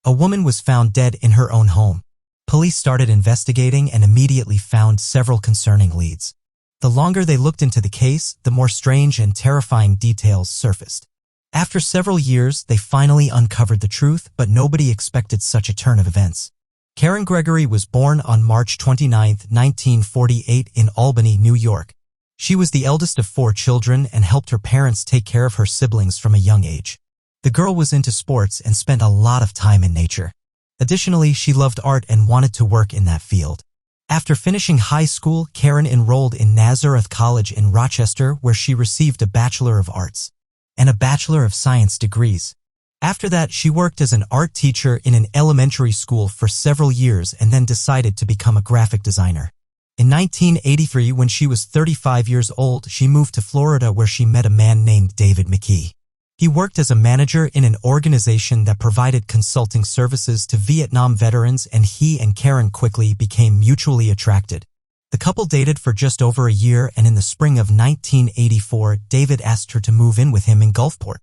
A woman was found dead in her own home. Police started investigating and immediately found several concerning leads. The longer they looked into the case, the more strange and terrifying details surfaced. After several years, they finally uncovered the truth, but nobody expected such a turn of events. Karen Gregory was born on March 29, 1948 in Albany, New York. She was the eldest of 4 children and helped her parents take care of her siblings from a young age. The girl was into sports and spent a lot of time in nature. Additionally, she loved art and wanted to work in that field. After finishing high school, Karen enrolled in Nazareth College in Rochester, where she received a Bachelor of Arts and a Bachelor of Science degrees. After that, she worked as an art teacher in an elementary school for several years and then decided to become a graphic designer. In 1983, when she was 35 years old, she moved to Florida where she met a man named David McKee. He worked as a manager in an organization that provided consulting services to Vietnam veterans, and he and Karen quickly became mutually attracted. The couple dated for just over a year, and in the spring of 1984, David asked her to move in with him in Gulfport.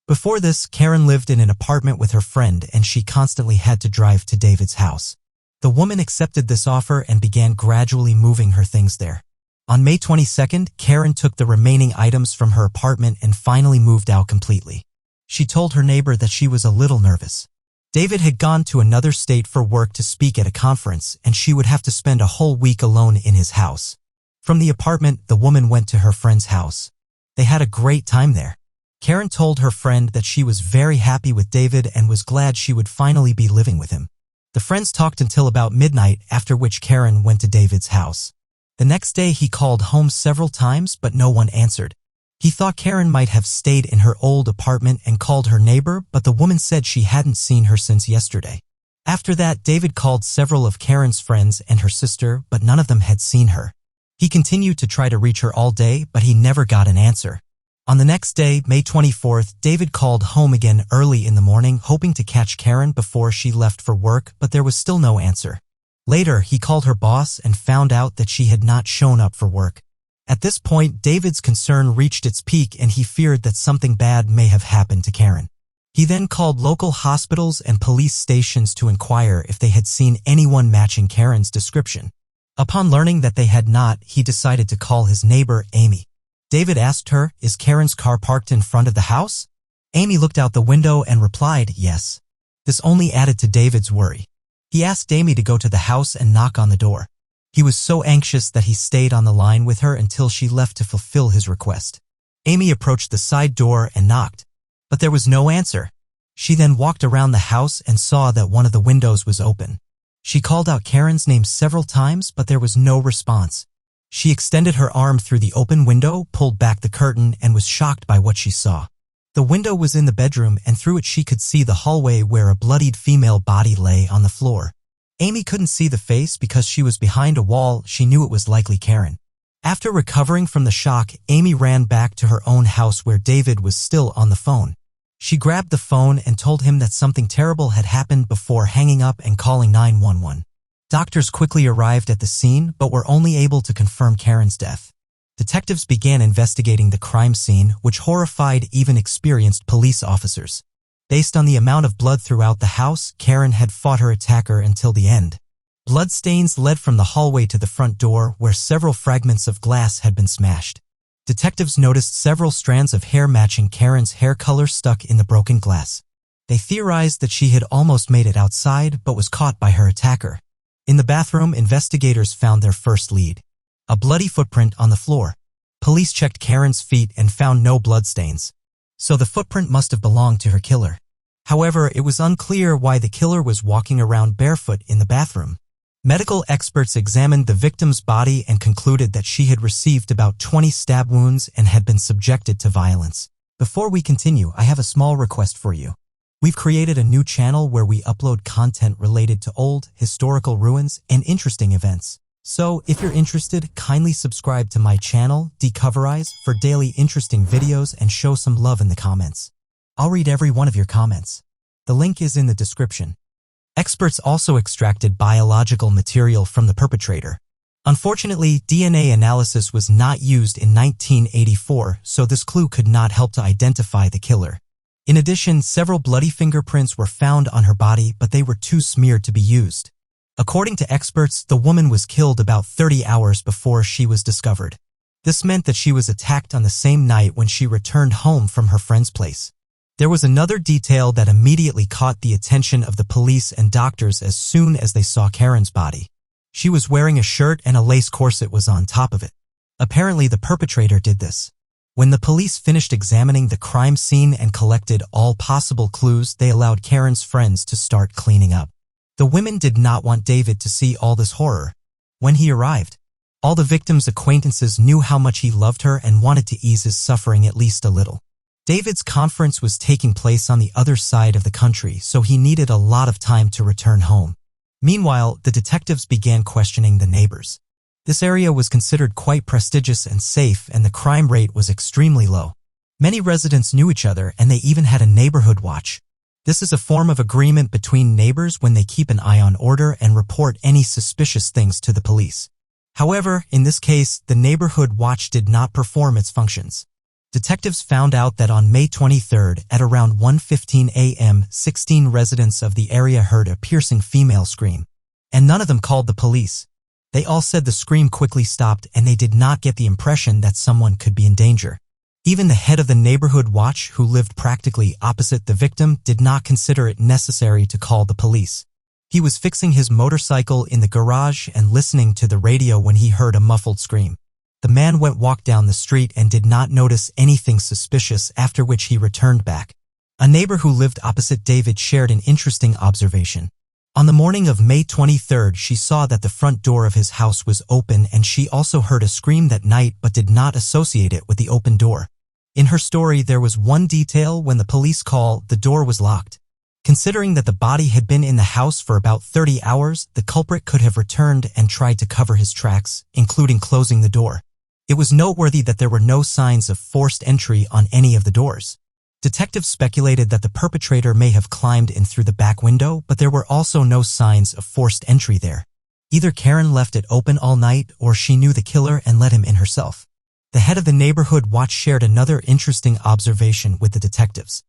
Before this, Karen lived in an apartment with her friend, and she constantly had to drive to David's house. The woman accepted this offer and began gradually moving her things there. On May 22nd, Karen took the remaining items from her apartment and finally moved out completely. She told her neighbor that she was a little nervous. David had gone to another state for work to speak at a conference, and she would have to spend a whole week alone in his house. From the apartment, the woman went to her friend's house. They had a great time there. Karen told her friend that she was very happy with David and was glad she would finally be living with him. The friends talked until about midnight, after which Karen went to David's house. The next day, he called home several times, but no one answered. He thought Karen might have stayed in her old apartment and called her neighbor, but the woman said she hadn't seen her since yesterday. After that, David called several of Karen's friends and her sister, but none of them had seen her. He continued to try to reach her all day, but he never got an answer. On the next day, May 24th, David called home again early in the morning, hoping to catch Karen before she left for work, but there was still no answer. Later, he called her boss and found out that she had not shown up for work. At this point, David's concern reached its peak and he feared that something bad may have happened to Karen. He then called local hospitals and police stations to inquire if they had seen anyone matching Karen's description. Upon learning that they had not, he decided to call his neighbor, Amy. David asked her, "Is Karen's car parked in front of the house?" Amy looked out the window and replied, "Yes." This only added to David's worry. He asked Amy to go to the house and knock on the door. He was so anxious that he stayed on the line with her until she left to fulfill his request. Amy approached the side door and knocked, but there was no answer. She then walked around the house and saw that one of the windows was open. She called out Karen's name several times, but there was no response. She extended her arm through the open window, pulled back the curtain, and was shocked by what she saw. The window was in the bedroom, and through it she could see the hallway where a bloodied female body lay on the floor. Amy couldn't see the face because she was behind a wall. She knew it was likely Karen. After recovering from the shock, Amy ran back to her own house where David was still on the phone. She grabbed the phone and told him that something terrible had happened before hanging up and calling 911. Doctors quickly arrived at the scene but were only able to confirm Karen's death. Detectives began investigating the crime scene, which horrified even experienced police officers. Based on the amount of blood throughout the house, Karen had fought her attacker until the end. Bloodstains led from the hallway to the front door, where several fragments of glass had been smashed. Detectives noticed several strands of hair matching Karen's hair color stuck in the broken glass. They theorized that she had almost made it outside but was caught by her attacker. In the bathroom, investigators found their first lead: a bloody footprint on the floor. Police checked Karen's feet and found no bloodstains, so the footprint must have belonged to her killer. However, it was unclear why the killer was walking around barefoot in the bathroom. Medical experts examined the victim's body and concluded that she had received about 20 stab wounds and had been subjected to violence. Before we continue, I have a small request for you. We've created a new channel where we upload content related to old, historical ruins and interesting events. So, if you're interested, kindly subscribe to my channel, Decoverize, for daily interesting videos and show some love in the comments. I'll read every one of your comments. The link is in the description. Experts also extracted biological material from the perpetrator. Unfortunately, DNA analysis was not used in 1984, so this clue could not help to identify the killer. In addition, several bloody fingerprints were found on her body, but they were too smeared to be used. According to experts, the woman was killed about 30 hours before she was discovered. This meant that she was attacked on the same night when she returned home from her friend's place. There was another detail that immediately caught the attention of the police and doctors as soon as they saw Karen's body. She was wearing a shirt and a lace corset was on top of it. Apparently, the perpetrator did this. When the police finished examining the crime scene and collected all possible clues, they allowed Karen's friends to start cleaning up. The women did not want David to see all this horror. When he arrived, all the victim's acquaintances knew how much he loved her and wanted to ease his suffering at least a little. David's conference was taking place on the other side of the country, so he needed a lot of time to return home. Meanwhile, the detectives began questioning the neighbors. This area was considered quite prestigious and safe, and the crime rate was extremely low. Many residents knew each other, and they even had a neighborhood watch. This is a form of agreement between neighbors when they keep an eye on order and report any suspicious things to the police. However, in this case, the neighborhood watch did not perform its functions. Detectives found out that on May 23rd, at around 1:15 a.m., 16 residents of the area heard a piercing female scream, and none of them called the police. They all said the scream quickly stopped, and they did not get the impression that someone could be in danger. Even the head of the neighborhood watch, who lived practically opposite the victim, did not consider it necessary to call the police. He was fixing his motorcycle in the garage and listening to the radio when he heard a muffled scream. The man walked down the street and did not notice anything suspicious, after which he returned back. A neighbor who lived opposite David shared an interesting observation. On the morning of May 23rd, she saw that the front door of his house was open, and she also heard a scream that night but did not associate it with the open door. In her story, there was one detail: when the police called, the door was locked. Considering that the body had been in the house for about 30 hours, the culprit could have returned and tried to cover his tracks, including closing the door. It was noteworthy that there were no signs of forced entry on any of the doors. Detectives speculated that the perpetrator may have climbed in through the back window, but there were also no signs of forced entry there. Either Karen left it open all night, or she knew the killer and let him in herself. The head of the neighborhood watch shared another interesting observation with the detectives.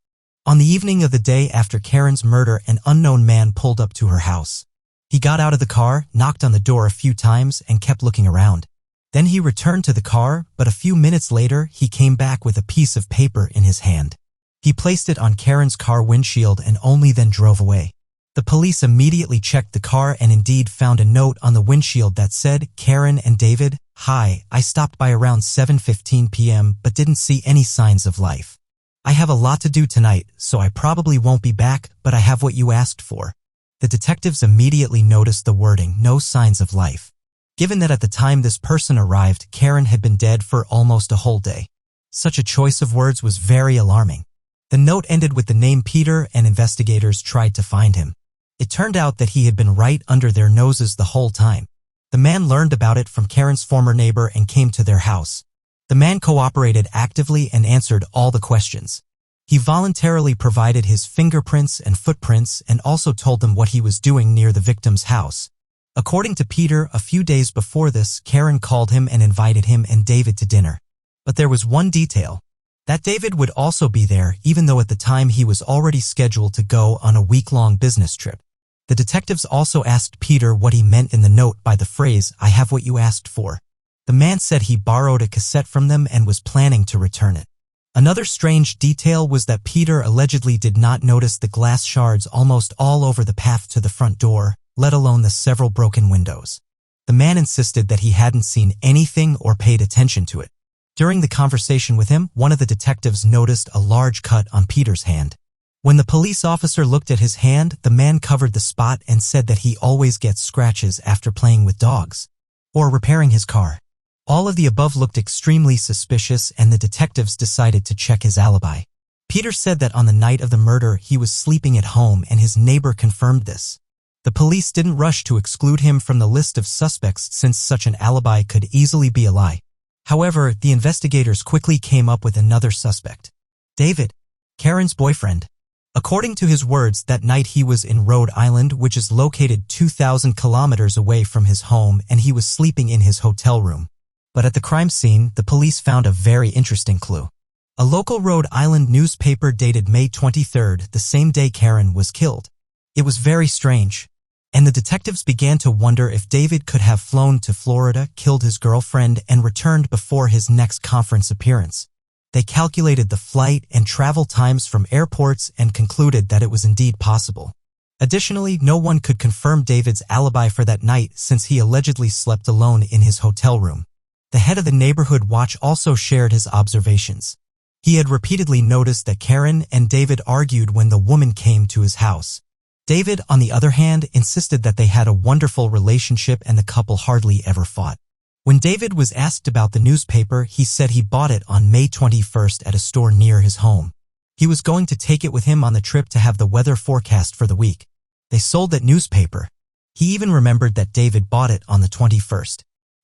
On the evening of the day after Karen's murder, an unknown man pulled up to her house. He got out of the car, knocked on the door a few times, and kept looking around. Then he returned to the car, but a few minutes later, he came back with a piece of paper in his hand. He placed it on Karen's car windshield and only then drove away. The police immediately checked the car and indeed found a note on the windshield that said, "Karen and David, hi, I stopped by around 7:15 p.m. but didn't see any signs of life. I have a lot to do tonight, so I probably won't be back, but I have what you asked for." The detectives immediately noticed the wording, "no signs of life." Given that at the time this person arrived, Karen had been dead for almost a whole day. Such a choice of words was very alarming. The note ended with the name Peter, and investigators tried to find him. It turned out that he had been right under their noses the whole time. The man learned about it from Karen's former neighbor and came to their house. The man cooperated actively and answered all the questions. He voluntarily provided his fingerprints and footprints and also told them what he was doing near the victim's house. According to Peter, a few days before this, Karen called him and invited him and David to dinner. But there was one detail: that David would also be there, even though at the time he was already scheduled to go on a week-long business trip. The detectives also asked Peter what he meant in the note by the phrase, "I have what you asked for." The man said he borrowed a cassette from them and was planning to return it. Another strange detail was that Peter allegedly did not notice the glass shards almost all over the path to the front door, let alone the several broken windows. The man insisted that he hadn't seen anything or paid attention to it. During the conversation with him, one of the detectives noticed a large cut on Peter's hand. When the police officer looked at his hand, the man covered the spot and said that he always gets scratches after playing with dogs or repairing his car. All of the above looked extremely suspicious, and the detectives decided to check his alibi. Peter said that on the night of the murder, he was sleeping at home, and his neighbor confirmed this. The police didn't rush to exclude him from the list of suspects since such an alibi could easily be a lie. However, the investigators quickly came up with another suspect: David, Karen's boyfriend. According to his words, that night he was in Rhode Island, which is located 2,000 kilometers away from his home, and he was sleeping in his hotel room. But at the crime scene, the police found a very interesting clue. A local Rhode Island newspaper dated May 23rd, the same day Karen was killed. It was very strange, and the detectives began to wonder if David could have flown to Florida, killed his girlfriend, and returned before his next conference appearance. They calculated the flight and travel times from airports and concluded that it was indeed possible. Additionally, no one could confirm David's alibi for that night since he allegedly slept alone in his hotel room. The head of the neighborhood watch also shared his observations. He had repeatedly noticed that Karen and David argued when the woman came to his house. David, on the other hand, insisted that they had a wonderful relationship and the couple hardly ever fought. When David was asked about the newspaper, he said he bought it on May 21st at a store near his home. He was going to take it with him on the trip to have the weather forecast for the week. They sold that newspaper. He even remembered that David bought it on the 21st.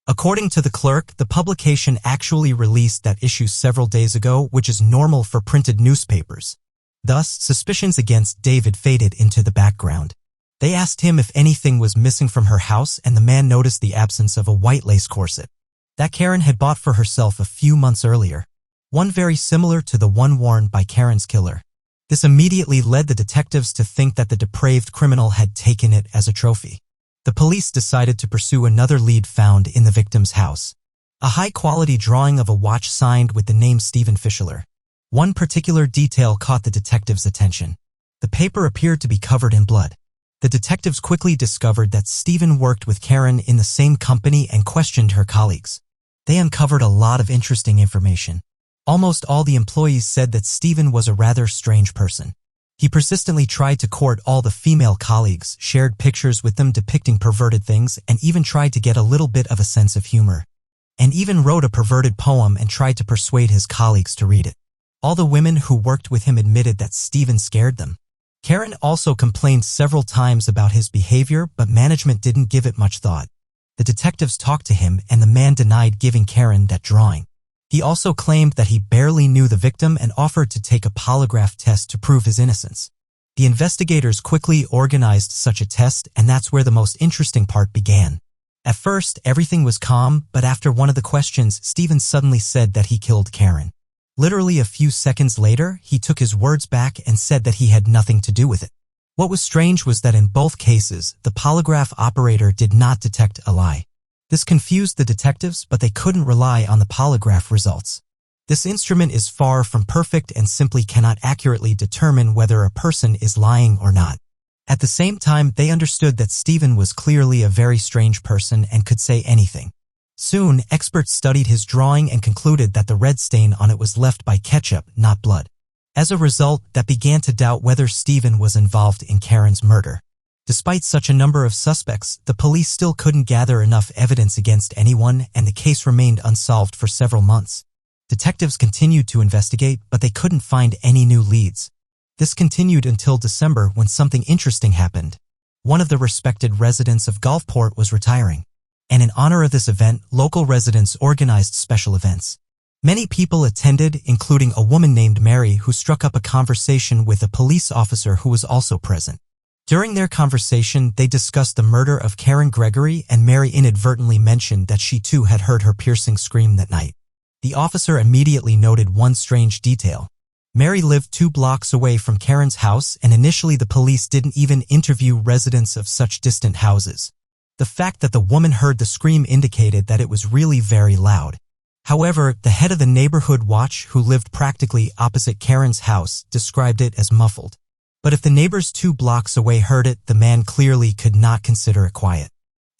According to the clerk, the publication actually released that issue several days ago, which is normal for printed newspapers. Thus, suspicions against David faded into the background. They asked him if anything was missing from her house, and the man noticed the absence of a white lace corset that Karen had bought for herself a few months earlier, one very similar to the one worn by Karen's killer. This immediately led the detectives to think that the depraved criminal had taken it as a trophy. The police decided to pursue another lead found in the victim's house. A high-quality drawing of a watch signed with the name Stephen Fischler. One particular detail caught the detectives' attention. The paper appeared to be covered in blood. The detectives quickly discovered that Stephen worked with Karen in the same company and questioned her colleagues. They uncovered a lot of interesting information. Almost all the employees said that Stephen was a rather strange person. He persistently tried to court all the female colleagues, shared pictures with them depicting perverted things, and even tried to get a little bit of a sense of humor. And even wrote a perverted poem and tried to persuade his colleagues to read it. All the women who worked with him admitted that Stephen scared them. Karen also complained several times about his behavior, but management didn't give it much thought. The detectives talked to him, and the man denied giving Karen that drawing. He also claimed that he barely knew the victim and offered to take a polygraph test to prove his innocence. The investigators quickly organized such a test, and that's where the most interesting part began. At first, everything was calm, but after one of the questions, Stephen suddenly said that he killed Karen. Literally a few seconds later, he took his words back and said that he had nothing to do with it. What was strange was that in both cases, the polygraph operator did not detect a lie. This confused the detectives, but they couldn't rely on the polygraph results. This instrument is far from perfect and simply cannot accurately determine whether a person is lying or not. At the same time, they understood that Stephen was clearly a very strange person and could say anything. Soon, experts studied his drawing and concluded that the red stain on it was left by ketchup, not blood. As a result, that began to doubt whether Stephen was involved in Karen's murder. Despite such a number of suspects, the police still couldn't gather enough evidence against anyone, and the case remained unsolved for several months. Detectives continued to investigate, but they couldn't find any new leads. This continued until December, when something interesting happened. One of the respected residents of Gulfport was retiring, and in honor of this event, local residents organized special events. Many people attended, including a woman named Mary who struck up a conversation with a police officer who was also present. During their conversation, they discussed the murder of Karen Gregory, and Mary inadvertently mentioned that she too had heard her piercing scream that night. The officer immediately noted one strange detail. Mary lived 2 blocks away from Karen's house, and initially the police didn't even interview residents of such distant houses. The fact that the woman heard the scream indicated that it was really very loud. However, the head of the neighborhood watch, who lived practically opposite Karen's house, described it as muffled. But if the neighbors 2 blocks away heard it, the man clearly could not consider it quiet,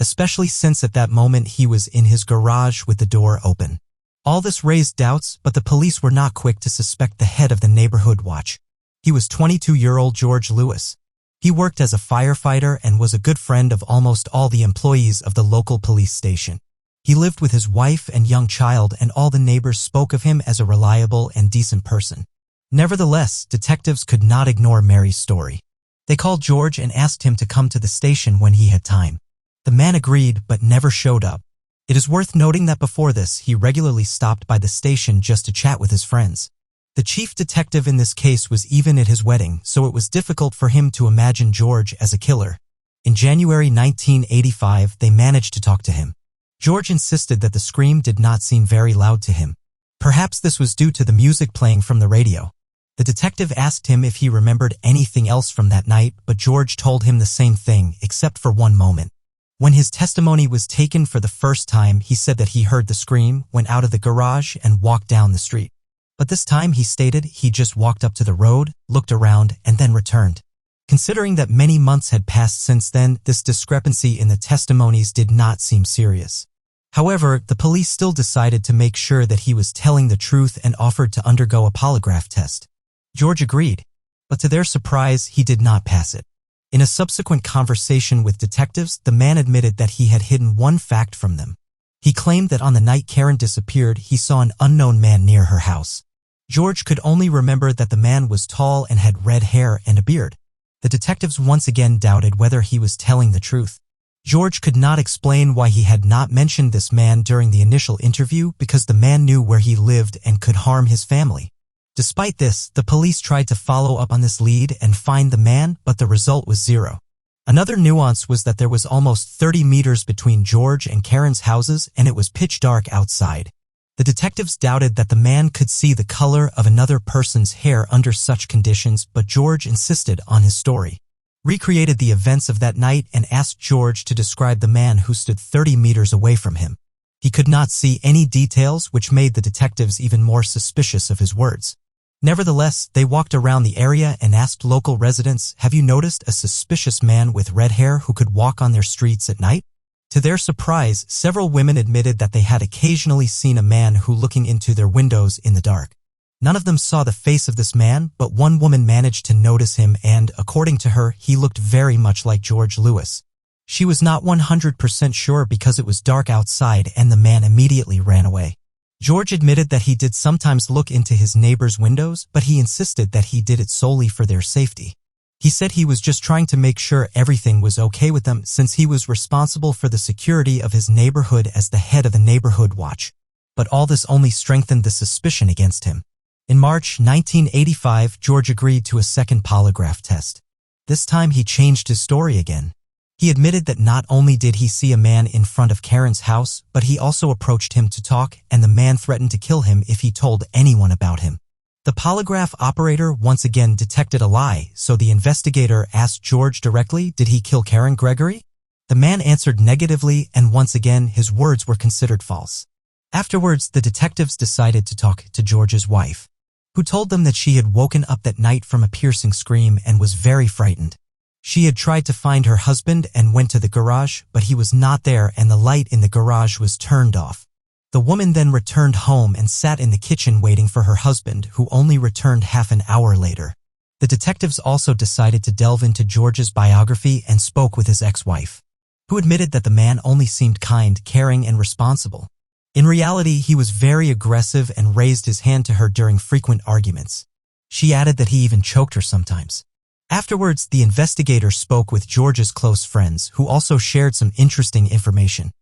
especially since at that moment he was in his garage with the door open. All this raised doubts, but the police were not quick to suspect the head of the neighborhood watch. He was 22-year-old George Lewis. He worked as a firefighter and was a good friend of almost all the employees of the local police station. He lived with his wife and young child, and all the neighbors spoke of him as a reliable and decent person. Nevertheless, detectives could not ignore Mary's story. They called George and asked him to come to the station when he had time. The man agreed, but never showed up. It is worth noting that before this, he regularly stopped by the station just to chat with his friends. The chief detective in this case was even at his wedding, so it was difficult for him to imagine George as a killer. In January 1985, they managed to talk to him. George insisted that the scream did not seem very loud to him. Perhaps this was due to the music playing from the radio. The detective asked him if he remembered anything else from that night, but George told him the same thing, except for one moment. When his testimony was taken for the first time, he said that he heard the scream, went out of the garage, and walked down the street. But this time he stated he just walked up to the road, looked around, and then returned. Considering that many months had passed since then, this discrepancy in the testimonies did not seem serious. However, the police still decided to make sure that he was telling the truth and offered to undergo a polygraph test. George agreed, but to their surprise, he did not pass it. In a subsequent conversation with detectives, the man admitted that he had hidden one fact from them. He claimed that on the night Karen disappeared, he saw an unknown man near her house. George could only remember that the man was tall and had red hair and a beard. The detectives once again doubted whether he was telling the truth. George could not explain why he had not mentioned this man during the initial interview because the man knew where he lived and could harm his family. Despite this, the police tried to follow up on this lead and find the man, but the result was zero. Another nuance was that there was almost 30 meters between George and Karen's houses, and it was pitch dark outside. The detectives doubted that the man could see the color of another person's hair under such conditions, but George insisted on his story. Recreated the events of that night and asked George to describe the man who stood 30 meters away from him. He could not see any details, which made the detectives even more suspicious of his words. Nevertheless, they walked around the area and asked local residents, "Have you noticed a suspicious man with red hair who could walk on their streets at night?" To their surprise, several women admitted that they had occasionally seen a man who looking into their windows in the dark. None of them saw the face of this man, but one woman managed to notice him and, according to her, he looked very much like George Lewis. She was not 100% sure because it was dark outside and the man immediately ran away. George admitted that he did sometimes look into his neighbors' windows, but he insisted that he did it solely for their safety. He said he was just trying to make sure everything was okay with them since he was responsible for the security of his neighborhood as the head of the neighborhood watch. But all this only strengthened the suspicion against him. In March 1985, George agreed to a second polygraph test. This time he changed his story again. He admitted that not only did he see a man in front of Karen's house, but he also approached him to talk, and the man threatened to kill him if he told anyone about him. The polygraph operator once again detected a lie, so the investigator asked George directly, "Did he kill Karen Gregory?" The man answered negatively, and once again his words were considered false. Afterwards, the detectives decided to talk to George's wife, who told them that she had woken up that night from a piercing scream and was very frightened. She had tried to find her husband and went to the garage, but he was not there and the light in the garage was turned off. The woman then returned home and sat in the kitchen waiting for her husband, who only returned half an hour later. The detectives also decided to delve into George's biography and spoke with his ex-wife, who admitted that the man only seemed kind, caring, and responsible. In reality, he was very aggressive and raised his hand to her during frequent arguments. She added that he even choked her sometimes. Afterwards, the investigator spoke with George's close friends, who also shared some interesting information.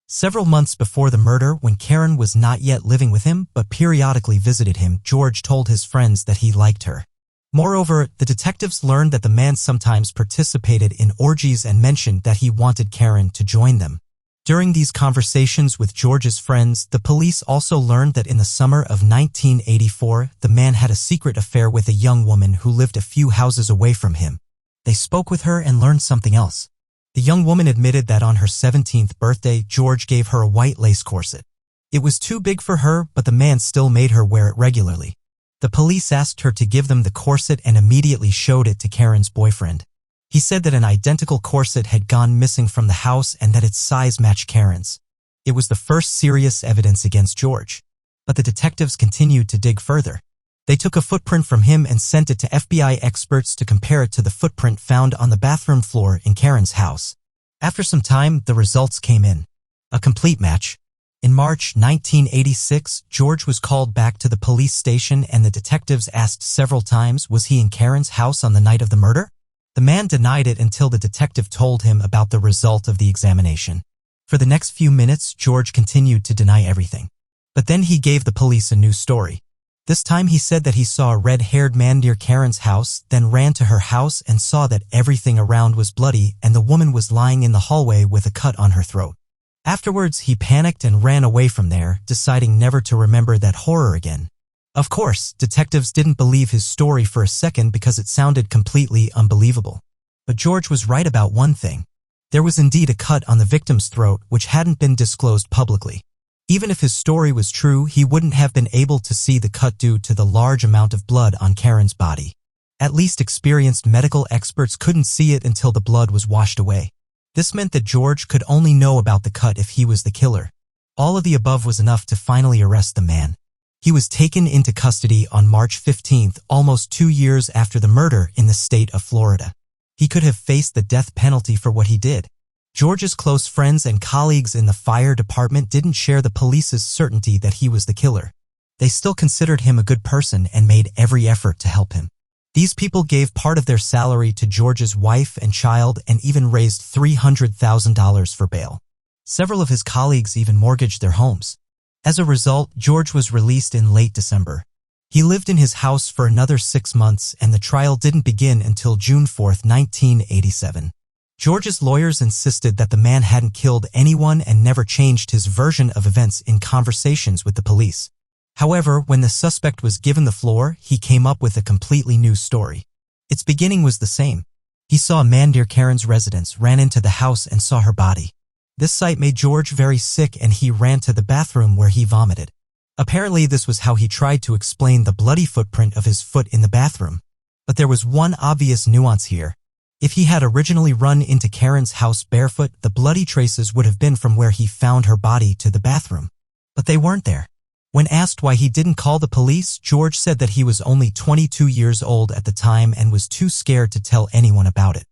Several months before the murder, when Karen was not yet living with him but periodically visited him, George told his friends that he liked her. Moreover, the detectives learned that the man sometimes participated in orgies and mentioned that he wanted Karen to join them. During these conversations with George's friends, the police also learned that in the summer of 1984, the man had a secret affair with a young woman who lived a few houses away from him. They spoke with her and learned something else. The young woman admitted that on her 17th birthday, George gave her a white lace corset. It was too big for her, but the man still made her wear it regularly. The police asked her to give them the corset and immediately showed it to Karen's boyfriend. He said that an identical corset had gone missing from the house and that its size matched Karen's. It was the first serious evidence against George. But the detectives continued to dig further. They took a footprint from him and sent it to FBI experts to compare it to the footprint found on the bathroom floor in Karen's house. After some time, the results came in. A complete match. In March 1986, George was called back to the police station and the detectives asked several times, was he in Karen's house on the night of the murder? The man denied it until the detective told him about the result of the examination. For the next few minutes, George continued to deny everything. But then he gave the police a new story. This time he said that he saw a red-haired man near Karen's house, then ran to her house and saw that everything around was bloody and the woman was lying in the hallway with a cut on her throat. Afterwards, he panicked and ran away from there, deciding never to remember that horror again. Of course, detectives didn't believe his story for a second because it sounded completely unbelievable. But George was right about one thing. There was indeed a cut on the victim's throat which hadn't been disclosed publicly. Even if his story was true, he wouldn't have been able to see the cut due to the large amount of blood on Karen's body. At least experienced medical experts couldn't see it until the blood was washed away. This meant that George could only know about the cut if he was the killer. All of the above was enough to finally arrest the man. He was taken into custody on March 15th, almost 2 years after the murder in the state of Florida. He could have faced the death penalty for what he did. George's close friends and colleagues in the fire department didn't share the police's certainty that he was the killer. They still considered him a good person and made every effort to help him. These people gave part of their salary to George's wife and child and even raised $300,000 for bail. Several of his colleagues even mortgaged their homes. As a result, George was released in late December. He lived in his house for another 6 months and the trial didn't begin until June 4, 1987. George's lawyers insisted that the man hadn't killed anyone and never changed his version of events in conversations with the police. However, when the suspect was given the floor, he came up with a completely new story. Its beginning was the same. He saw a man near Karen's residence, ran into the house and saw her body. This sight made George very sick and he ran to the bathroom where he vomited. Apparently, this was how he tried to explain the bloody footprint of his foot in the bathroom. But there was one obvious nuance here. If he had originally run into Karen's house barefoot, the bloody traces would have been from where he found her body to the bathroom. But they weren't there. When asked why he didn't call the police, George said that he was only 22 years old at the time and was too scared to tell anyone about it.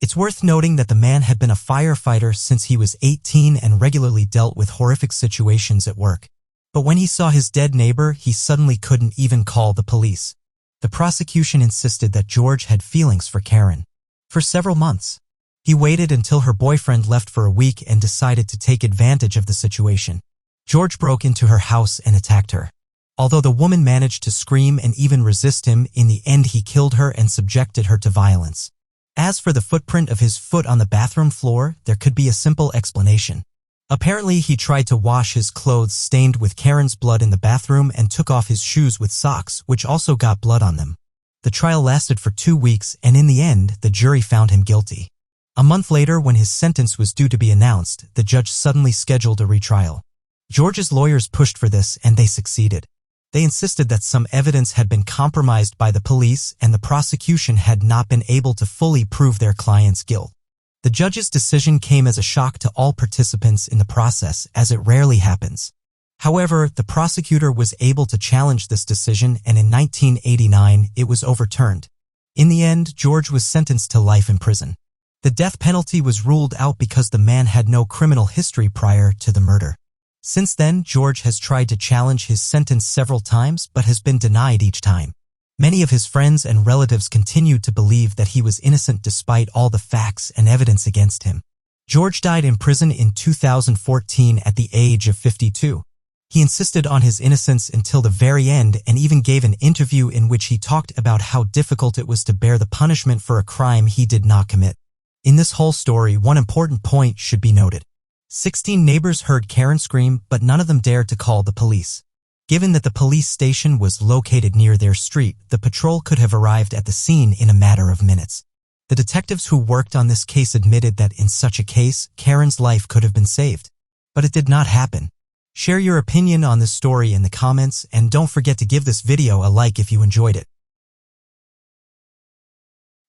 It's worth noting that the man had been a firefighter since he was 18 and regularly dealt with horrific situations at work. But when he saw his dead neighbor, he suddenly couldn't even call the police. The prosecution insisted that George had feelings for Karen. For several months, he waited until her boyfriend left for a week and decided to take advantage of the situation. George broke into her house and attacked her. Although the woman managed to scream and even resist him, in the end he killed her and subjected her to violence. As for the footprint of his foot on the bathroom floor, there could be a simple explanation. Apparently, he tried to wash his clothes stained with Karen's blood in the bathroom and took off his shoes with socks, which also got blood on them. The trial lasted for 2 weeks, and in the end, the jury found him guilty. A month later, when his sentence was due to be announced, the judge suddenly scheduled a retrial. George's lawyers pushed for this, and they succeeded. They insisted that some evidence had been compromised by the police, and the prosecution had not been able to fully prove their client's guilt. The judge's decision came as a shock to all participants in the process, as it rarely happens. However, the prosecutor was able to challenge this decision, and in 1989, it was overturned. In the end, George was sentenced to life in prison. The death penalty was ruled out because the man had no criminal history prior to the murder. Since then, George has tried to challenge his sentence several times but has been denied each time. Many of his friends and relatives continued to believe that he was innocent despite all the facts and evidence against him. George died in prison in 2014 at the age of 52. He insisted on his innocence until the very end and even gave an interview in which he talked about how difficult it was to bear the punishment for a crime he did not commit. In this whole story, one important point should be noted. 16 neighbors heard Karen scream, but none of them dared to call the police. Given that the police station was located near their street, the patrol could have arrived at the scene in a matter of minutes. The detectives who worked on this case admitted that in such a case, Karen's life could have been saved. But it did not happen. Share your opinion on this story in the comments, and don't forget to give this video a like if you enjoyed it.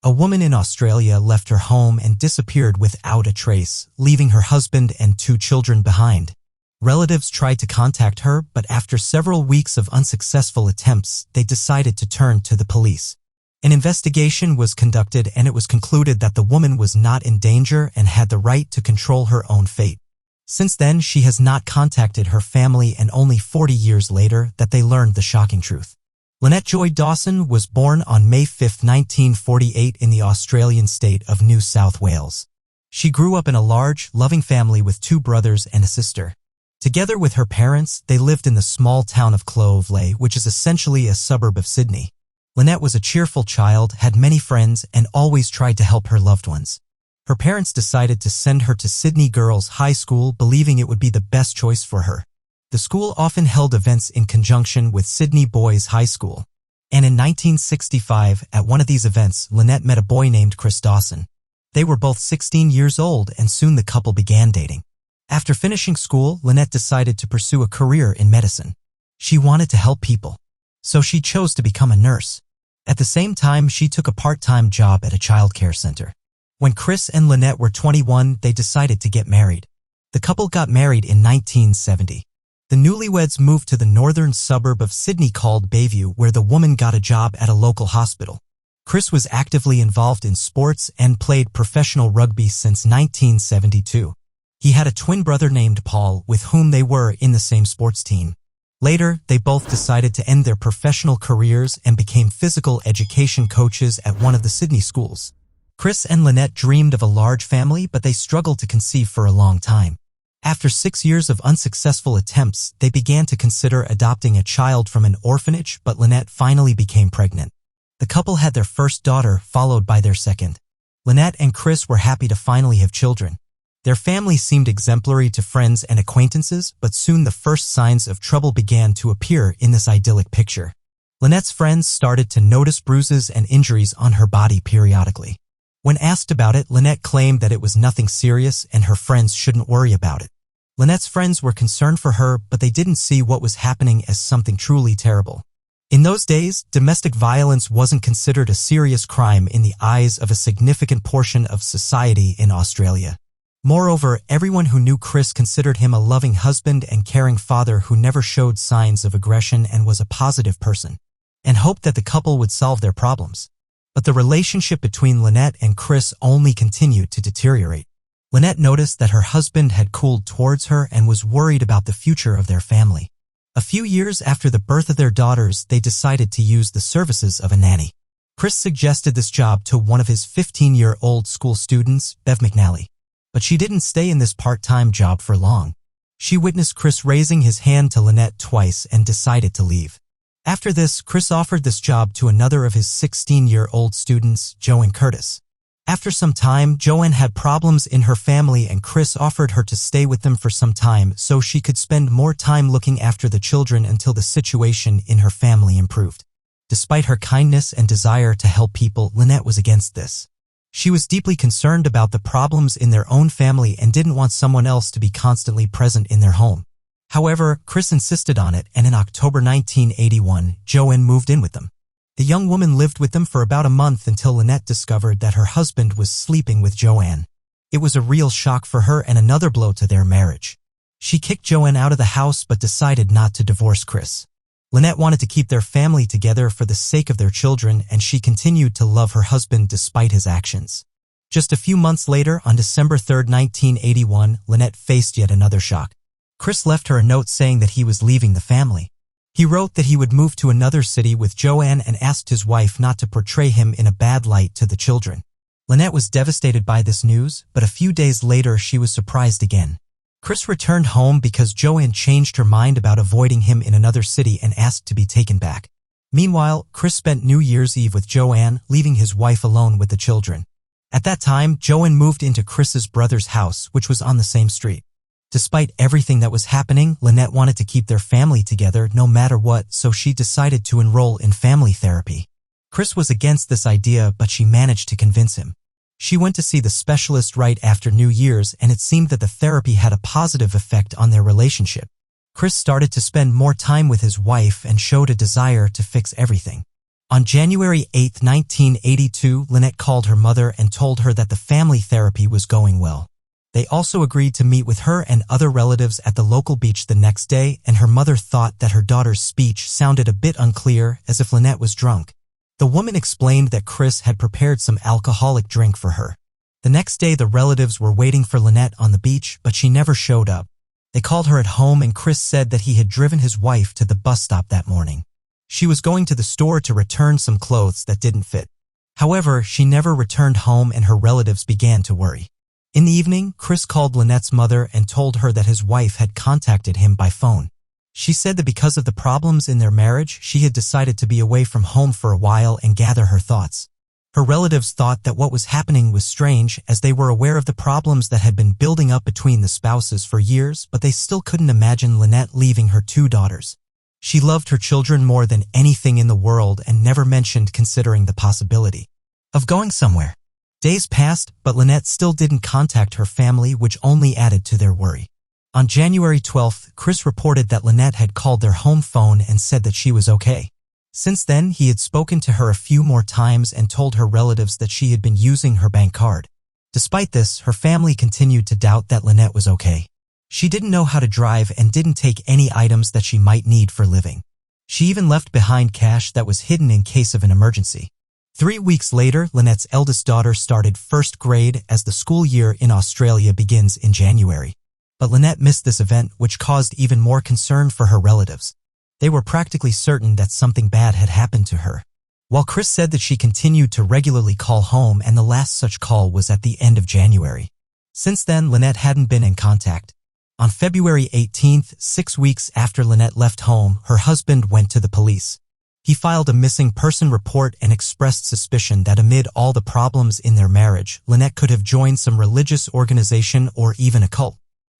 A woman in Australia left her home and disappeared without a trace, leaving her husband and 2 children behind. Relatives tried to contact her, but after several weeks of unsuccessful attempts, they decided to turn to the police. An investigation was conducted and it was concluded that the woman was not in danger and had the right to control her own fate. Since then, she has not contacted her family, and only 40 years later that they learned the shocking truth. Lynette Joy Dawson was born on May 5, 1948 in the Australian state of New South Wales. She grew up in a large, loving family with 2 brothers and a sister. Together with her parents, they lived in the small town of Clovelly, which is essentially a suburb of Sydney. Lynette was a cheerful child, had many friends, and always tried to help her loved ones. Her parents decided to send her to Sydney Girls High School, believing it would be the best choice for her. The school often held events in conjunction with Sydney Boys High School. And in 1965, at one of these events, Lynette met a boy named Chris Dawson. They were both 16 years old, and soon the couple began dating. After finishing school, Lynette decided to pursue a career in medicine. She wanted to help people, so she chose to become a nurse. At the same time, she took a part-time job at a childcare center. When Chris and Lynette were 21, they decided to get married. The couple got married in 1970. The newlyweds moved to the northern suburb of Sydney called Bayview, where the woman got a job at a local hospital. Chris was actively involved in sports and played professional rugby since 1972. He had a twin brother named Paul, with whom they were in the same sports team. Later, they both decided to end their professional careers and became physical education coaches at one of the Sydney schools. Chris and Lynette dreamed of a large family, but they struggled to conceive for a long time. After 6 years of unsuccessful attempts, they began to consider adopting a child from an orphanage, but Lynette finally became pregnant. The couple had their first daughter, followed by their second. Lynette and Chris were happy to finally have children. Their family seemed exemplary to friends and acquaintances, but soon the first signs of trouble began to appear in this idyllic picture. Lynette's friends started to notice bruises and injuries on her body periodically. When asked about it, Lynette claimed that it was nothing serious and her friends shouldn't worry about it. Lynette's friends were concerned for her, but they didn't see what was happening as something truly terrible. In those days, domestic violence wasn't considered a serious crime in the eyes of a significant portion of society in Australia. Moreover, everyone who knew Chris considered him a loving husband and caring father who never showed signs of aggression and was a positive person, and hoped that the couple would solve their problems. But the relationship between Lynette and Chris only continued to deteriorate. Lynette noticed that her husband had cooled towards her and was worried about the future of their family. A few years after the birth of their daughters, they decided to use the services of a nanny. Chris suggested this job to one of his 15-year-old school students, Bev McNally. But she didn't stay in this part-time job for long. She witnessed Chris raising his hand to Lynette twice and decided to leave. After this, Chris offered this job to another of his 16-year-old students, Joanne Curtis. After some time, Joanne had problems in her family and Chris offered her to stay with them for some time so she could spend more time looking after the children until the situation in her family improved. Despite her kindness and desire to help people, Lynette was against this. She was deeply concerned about the problems in their own family and didn't want someone else to be constantly present in their home. However, Chris insisted on it, and in October 1981, Joanne moved in with them. The young woman lived with them for about a month until Lynette discovered that her husband was sleeping with Joanne. It was a real shock for her and another blow to their marriage. She kicked Joanne out of the house but decided not to divorce Chris. Lynette wanted to keep their family together for the sake of their children, and she continued to love her husband despite his actions. Just a few months later, on December 3, 1981, Lynette faced yet another shock. Chris left her a note saying that he was leaving the family. He wrote that he would move to another city with Joanne and asked his wife not to portray him in a bad light to the children. Lynette was devastated by this news, but a few days later she was surprised again. Chris returned home because Joanne changed her mind about avoiding him in another city and asked to be taken back. Meanwhile, Chris spent New Year's Eve with Joanne, leaving his wife alone with the children. At that time, Joanne moved into Chris's brother's house, which was on the same street. Despite everything that was happening, Lynette wanted to keep their family together no matter what, so she decided to enroll in family therapy. Chris was against this idea, but she managed to convince him. She went to see the specialist right after New Year's, and it seemed that the therapy had a positive effect on their relationship. Chris started to spend more time with his wife and showed a desire to fix everything. On January 8, 1982, Lynette called her mother and told her that the family therapy was going well. They also agreed to meet with her and other relatives at the local beach the next day, and her mother thought that her daughter's speech sounded a bit unclear, as if Lynette was drunk. The woman explained that Chris had prepared some alcoholic drink for her. The next day, the relatives were waiting for Lynette on the beach, but she never showed up. They called her at home, and Chris said that he had driven his wife to the bus stop that morning. She was going to the store to return some clothes that didn't fit. However, she never returned home, and her relatives began to worry. In the evening, Chris called Lynette's mother and told her that his wife had contacted him by phone. She said that because of the problems in their marriage, she had decided to be away from home for a while and gather her thoughts. Her relatives thought that what was happening was strange, as they were aware of the problems that had been building up between the spouses for years, but they still couldn't imagine Lynette leaving her 2 daughters. She loved her children more than anything in the world and never mentioned considering the possibility of going somewhere. Days passed, but Lynette still didn't contact her family, which only added to their worry. On January 12th, Chris reported that Lynette had called their home phone and said that she was okay. Since then, he had spoken to her a few more times and told her relatives that she had been using her bank card. Despite this, her family continued to doubt that Lynette was okay. She didn't know how to drive and didn't take any items that she might need for living. She even left behind cash that was hidden in case of an emergency. 3 weeks later, Lynette's eldest daughter started 1st grade as the school year in Australia begins in January. But Lynette missed this event, which caused even more concern for her relatives. They were practically certain that something bad had happened to her. While Chris said that she continued to regularly call home, and the last such call was at the end of January. Since then, Lynette hadn't been in contact. On February 18th, 6 weeks after Lynette left home, her husband went to the police. He filed a missing person report and expressed suspicion that amid all the problems in their marriage, Lynette could have joined some religious organization or even a cult.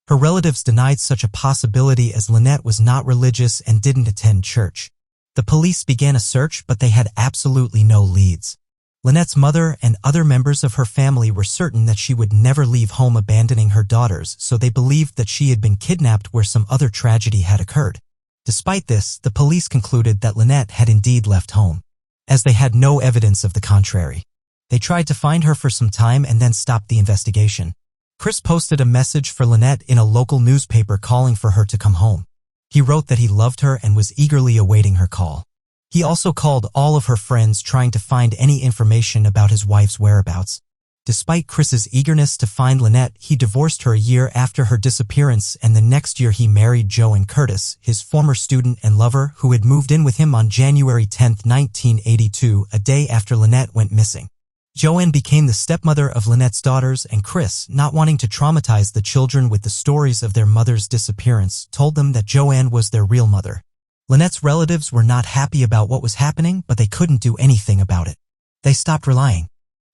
Her relatives denied such a possibility, as Lynette was not religious and didn't attend church. The police began a search, but they had absolutely no leads. Lynette's mother and other members of her family were certain that she would never leave home, abandoning her daughters, so they believed that she had been kidnapped where some other tragedy had occurred. Despite this, the police concluded that Lynette had indeed left home, as they had no evidence of the contrary. They tried to find her for some time and then stopped the investigation. Chris posted a message for Lynette in a local newspaper calling for her to come home. He wrote that he loved her and was eagerly awaiting her call. He also called all of her friends, trying to find any information about his wife's whereabouts. Despite Chris's eagerness to find Lynette, he divorced her a year after her disappearance, and the next year he married Joanne Curtis, his former student and lover, who had moved in with him on January 10, 1982, a day after Lynette went missing. Joanne became the stepmother of Lynette's daughters, and Chris, not wanting to traumatize the children with the stories of their mother's disappearance, told them that Joanne was their real mother. Lynette's relatives were not happy about what was happening, but they couldn't do anything about it. They stopped relying.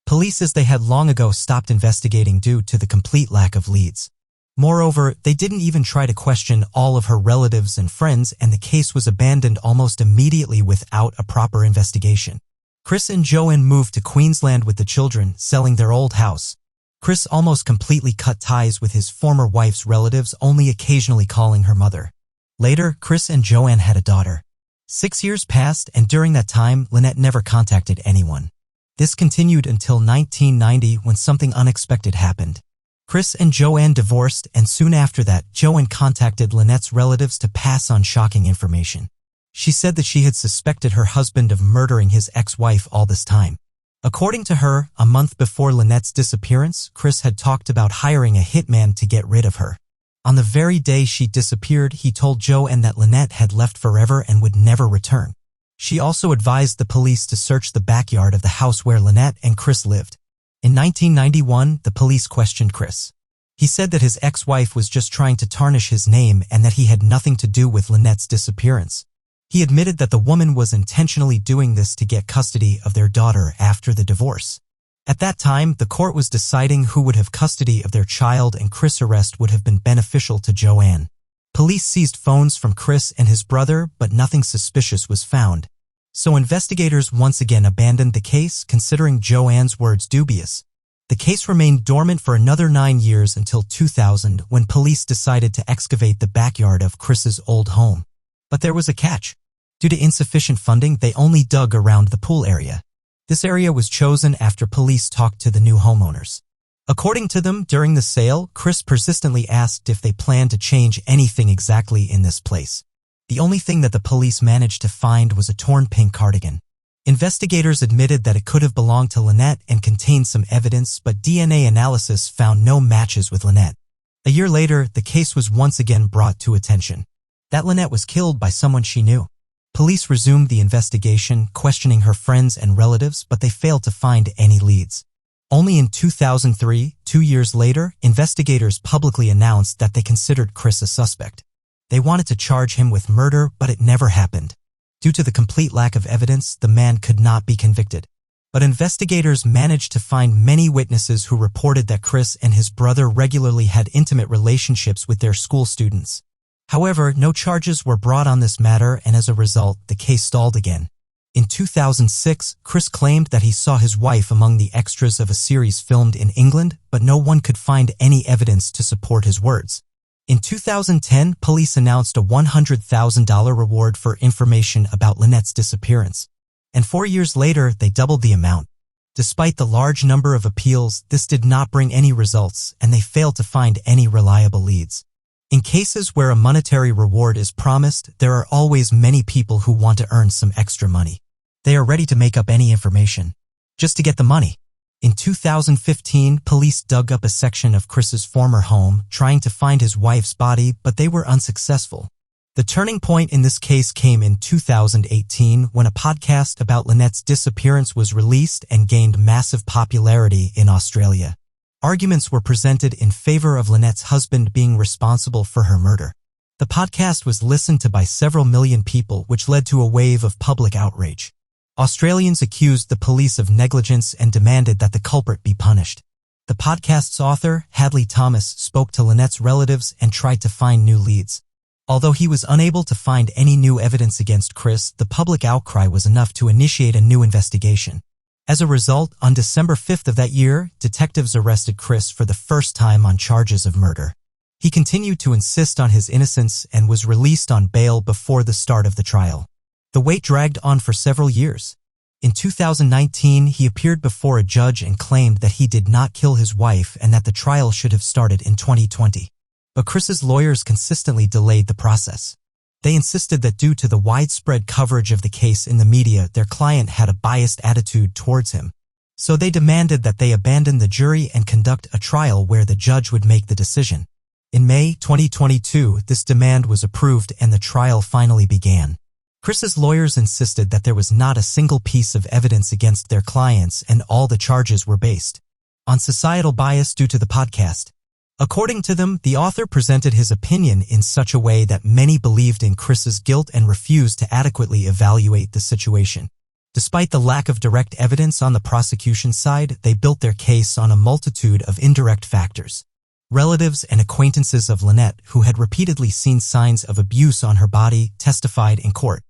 Police, as they had long ago stopped investigating due to the complete lack of leads. Moreover, they didn't even try to question all of her relatives and friends, and the case was abandoned almost immediately without a proper investigation. Chris and Joanne moved to Queensland with the children, selling their old house. Chris almost completely cut ties with his former wife's relatives, only occasionally calling her mother. Later, Chris and Joanne had a daughter. 6 years passed, and during that time, Lynette never contacted anyone. This continued until 1990, when something unexpected happened. Chris and Joanne divorced, and soon after that, Joanne contacted Lynette's relatives to pass on shocking information. She said that she had suspected her husband of murdering his ex-wife all this time. According to her, a month before Lynette's disappearance, Chris had talked about hiring a hitman to get rid of her. On the very day she disappeared, he told Joanne that Lynette had left forever and would never return. She also advised the police to search the backyard of the house where Lynette and Chris lived. In 1991, the police questioned Chris. He said that his ex-wife was just trying to tarnish his name and that he had nothing to do with Lynette's disappearance. He admitted that the woman was intentionally doing this to get custody of their daughter after the divorce. At that time, the court was deciding who would have custody of their child, and Chris' arrest would have been beneficial to Joanne. Police seized phones from Chris and his brother, but nothing suspicious was found. So investigators once again abandoned the case, considering Joanne's words dubious. The case remained dormant for another 9 years until 2000, when police decided to excavate the backyard of Chris's old home. But there was a catch. Due to insufficient funding, they only dug around the pool area. This area was chosen after police talked to the new homeowners. According to them, during the sale, Chris persistently asked if they planned to change anything exactly in this place. The only thing that the police managed to find was a torn pink cardigan. Investigators admitted that it could have belonged to Lynette and contained some evidence, but DNA analysis found no matches with Lynette. A year later, the case was once again brought to attention. That Lynette was killed by someone she knew. Police resumed the investigation, questioning her friends and relatives, but they failed to find any leads. Only in 2003, 2 years later, investigators publicly announced that they considered Chris a suspect. They wanted to charge him with murder, but it never happened. Due to the complete lack of evidence, the man could not be convicted. But investigators managed to find many witnesses who reported that Chris and his brother regularly had intimate relationships with their school students. However, no charges were brought on this matter, and as a result, the case stalled again. In 2006, Chris claimed that he saw his wife among the extras of a series filmed in England, but no one could find any evidence to support his words. In 2010, police announced a $100,000 reward for information about Lynette's disappearance. And 4 years later, they doubled the amount. Despite the large number of appeals, this did not bring any results, and they failed to find any reliable leads. In cases where a monetary reward is promised, there are always many people who want to earn some extra money. They are ready to make up any information, just to get the money. In 2015, police dug up a section of Chris's former home, trying to find his wife's body, but they were unsuccessful. The turning point in this case came in 2018 when a podcast about Lynette's disappearance was released and gained massive popularity in Australia. Arguments were presented in favor of Lynette's husband being responsible for her murder. The podcast was listened to by several million people, which led to a wave of public outrage. Australians accused the police of negligence and demanded that the culprit be punished. The podcast's author, Hadley Thomas, spoke to Lynette's relatives and tried to find new leads. Although he was unable to find any new evidence against Chris, the public outcry was enough to initiate a new investigation. As a result, on December 5th of that year, detectives arrested Chris for the first time on charges of murder. He continued to insist on his innocence and was released on bail before the start of the trial. The wait dragged on for several years. In 2019, he appeared before a judge and claimed that he did not kill his wife and that the trial should have started in 2020. But Chris's lawyers consistently delayed the process. They insisted that due to the widespread coverage of the case in the media, their client had a biased attitude towards him. So they demanded that they abandon the jury and conduct a trial where the judge would make the decision. In May 2022, this demand was approved and the trial finally began. Chris's lawyers insisted that there was not a single piece of evidence against their clients and all the charges were based on societal bias due to the podcast. According to them, the author presented his opinion in such a way that many believed in Chris's guilt and refused to adequately evaluate the situation. Despite the lack of direct evidence on the prosecution side, they built their case on a multitude of indirect factors. Relatives and acquaintances of Lynette, who had repeatedly seen signs of abuse on her body, testified in court.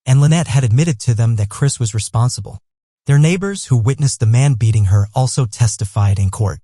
And Lynette had admitted to them that Chris was responsible. Their neighbors who witnessed the man beating her also testified in court.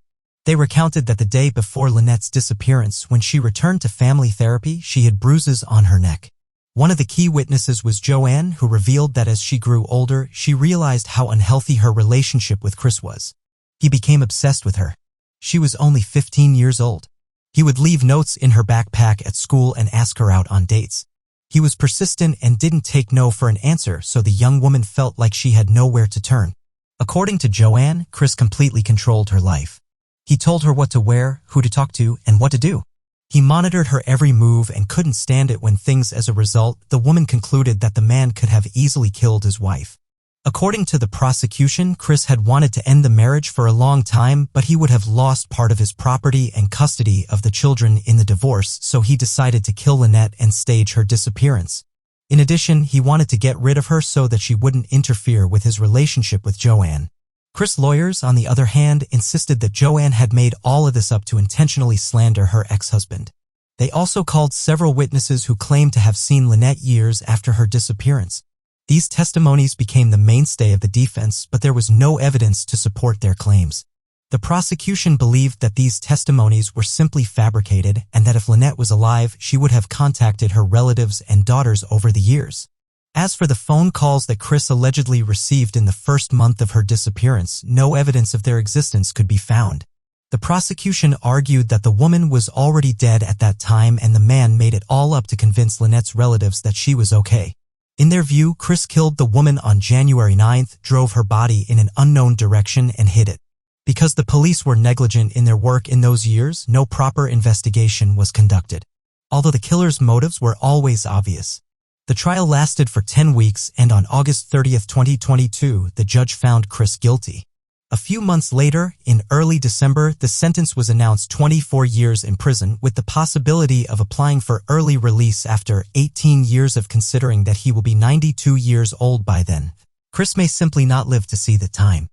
They recounted that the day before Lynette's disappearance, when she returned to family therapy, she had bruises on her neck. One of the key witnesses was Joanne, who revealed that as she grew older, she realized how unhealthy her relationship with Chris was. He became obsessed with her. She was only 15 years old. He would leave notes in her backpack at school and ask her out on dates. He was persistent and didn't take no for an answer, so the young woman felt like she had nowhere to turn. According to Joanne, Chris completely controlled her life. He told her what to wear, who to talk to, and what to do. He monitored her every move and couldn't stand it when things. As a result, the woman concluded that the man could have easily killed his wife. According to the prosecution, Chris had wanted to end the marriage for a long time, but he would have lost part of his property and custody of the children in the divorce, so he decided to kill Lynette and stage her disappearance. In addition, he wanted to get rid of her so that she wouldn't interfere with his relationship with Joanne. Chris' lawyers, on the other hand, insisted that Joanne had made all of this up to intentionally slander her ex-husband. They also called several witnesses who claimed to have seen Lynette years after her disappearance. These testimonies became the mainstay of the defense, but there was no evidence to support their claims. The prosecution believed that these testimonies were simply fabricated and that if Lynette was alive, she would have contacted her relatives and daughters over the years. As for the phone calls that Chris allegedly received in the first month of her disappearance, no evidence of their existence could be found. The prosecution argued that the woman was already dead at that time and the man made it all up to convince Lynette's relatives that she was okay. In their view, Chris killed the woman on January 9th, drove her body in an unknown direction, and hid it. Because the police were negligent in their work in those years, no proper investigation was conducted. Although the killer's motives were always obvious. The trial lasted for 10 weeks, and on August 30, 2022, the judge found Chris guilty. A few months later, in early December, the sentence was announced: 24 years in prison, with the possibility of applying for early release after 18 years of considering that he will be 92 years old by then. Chris may simply not live to see the time.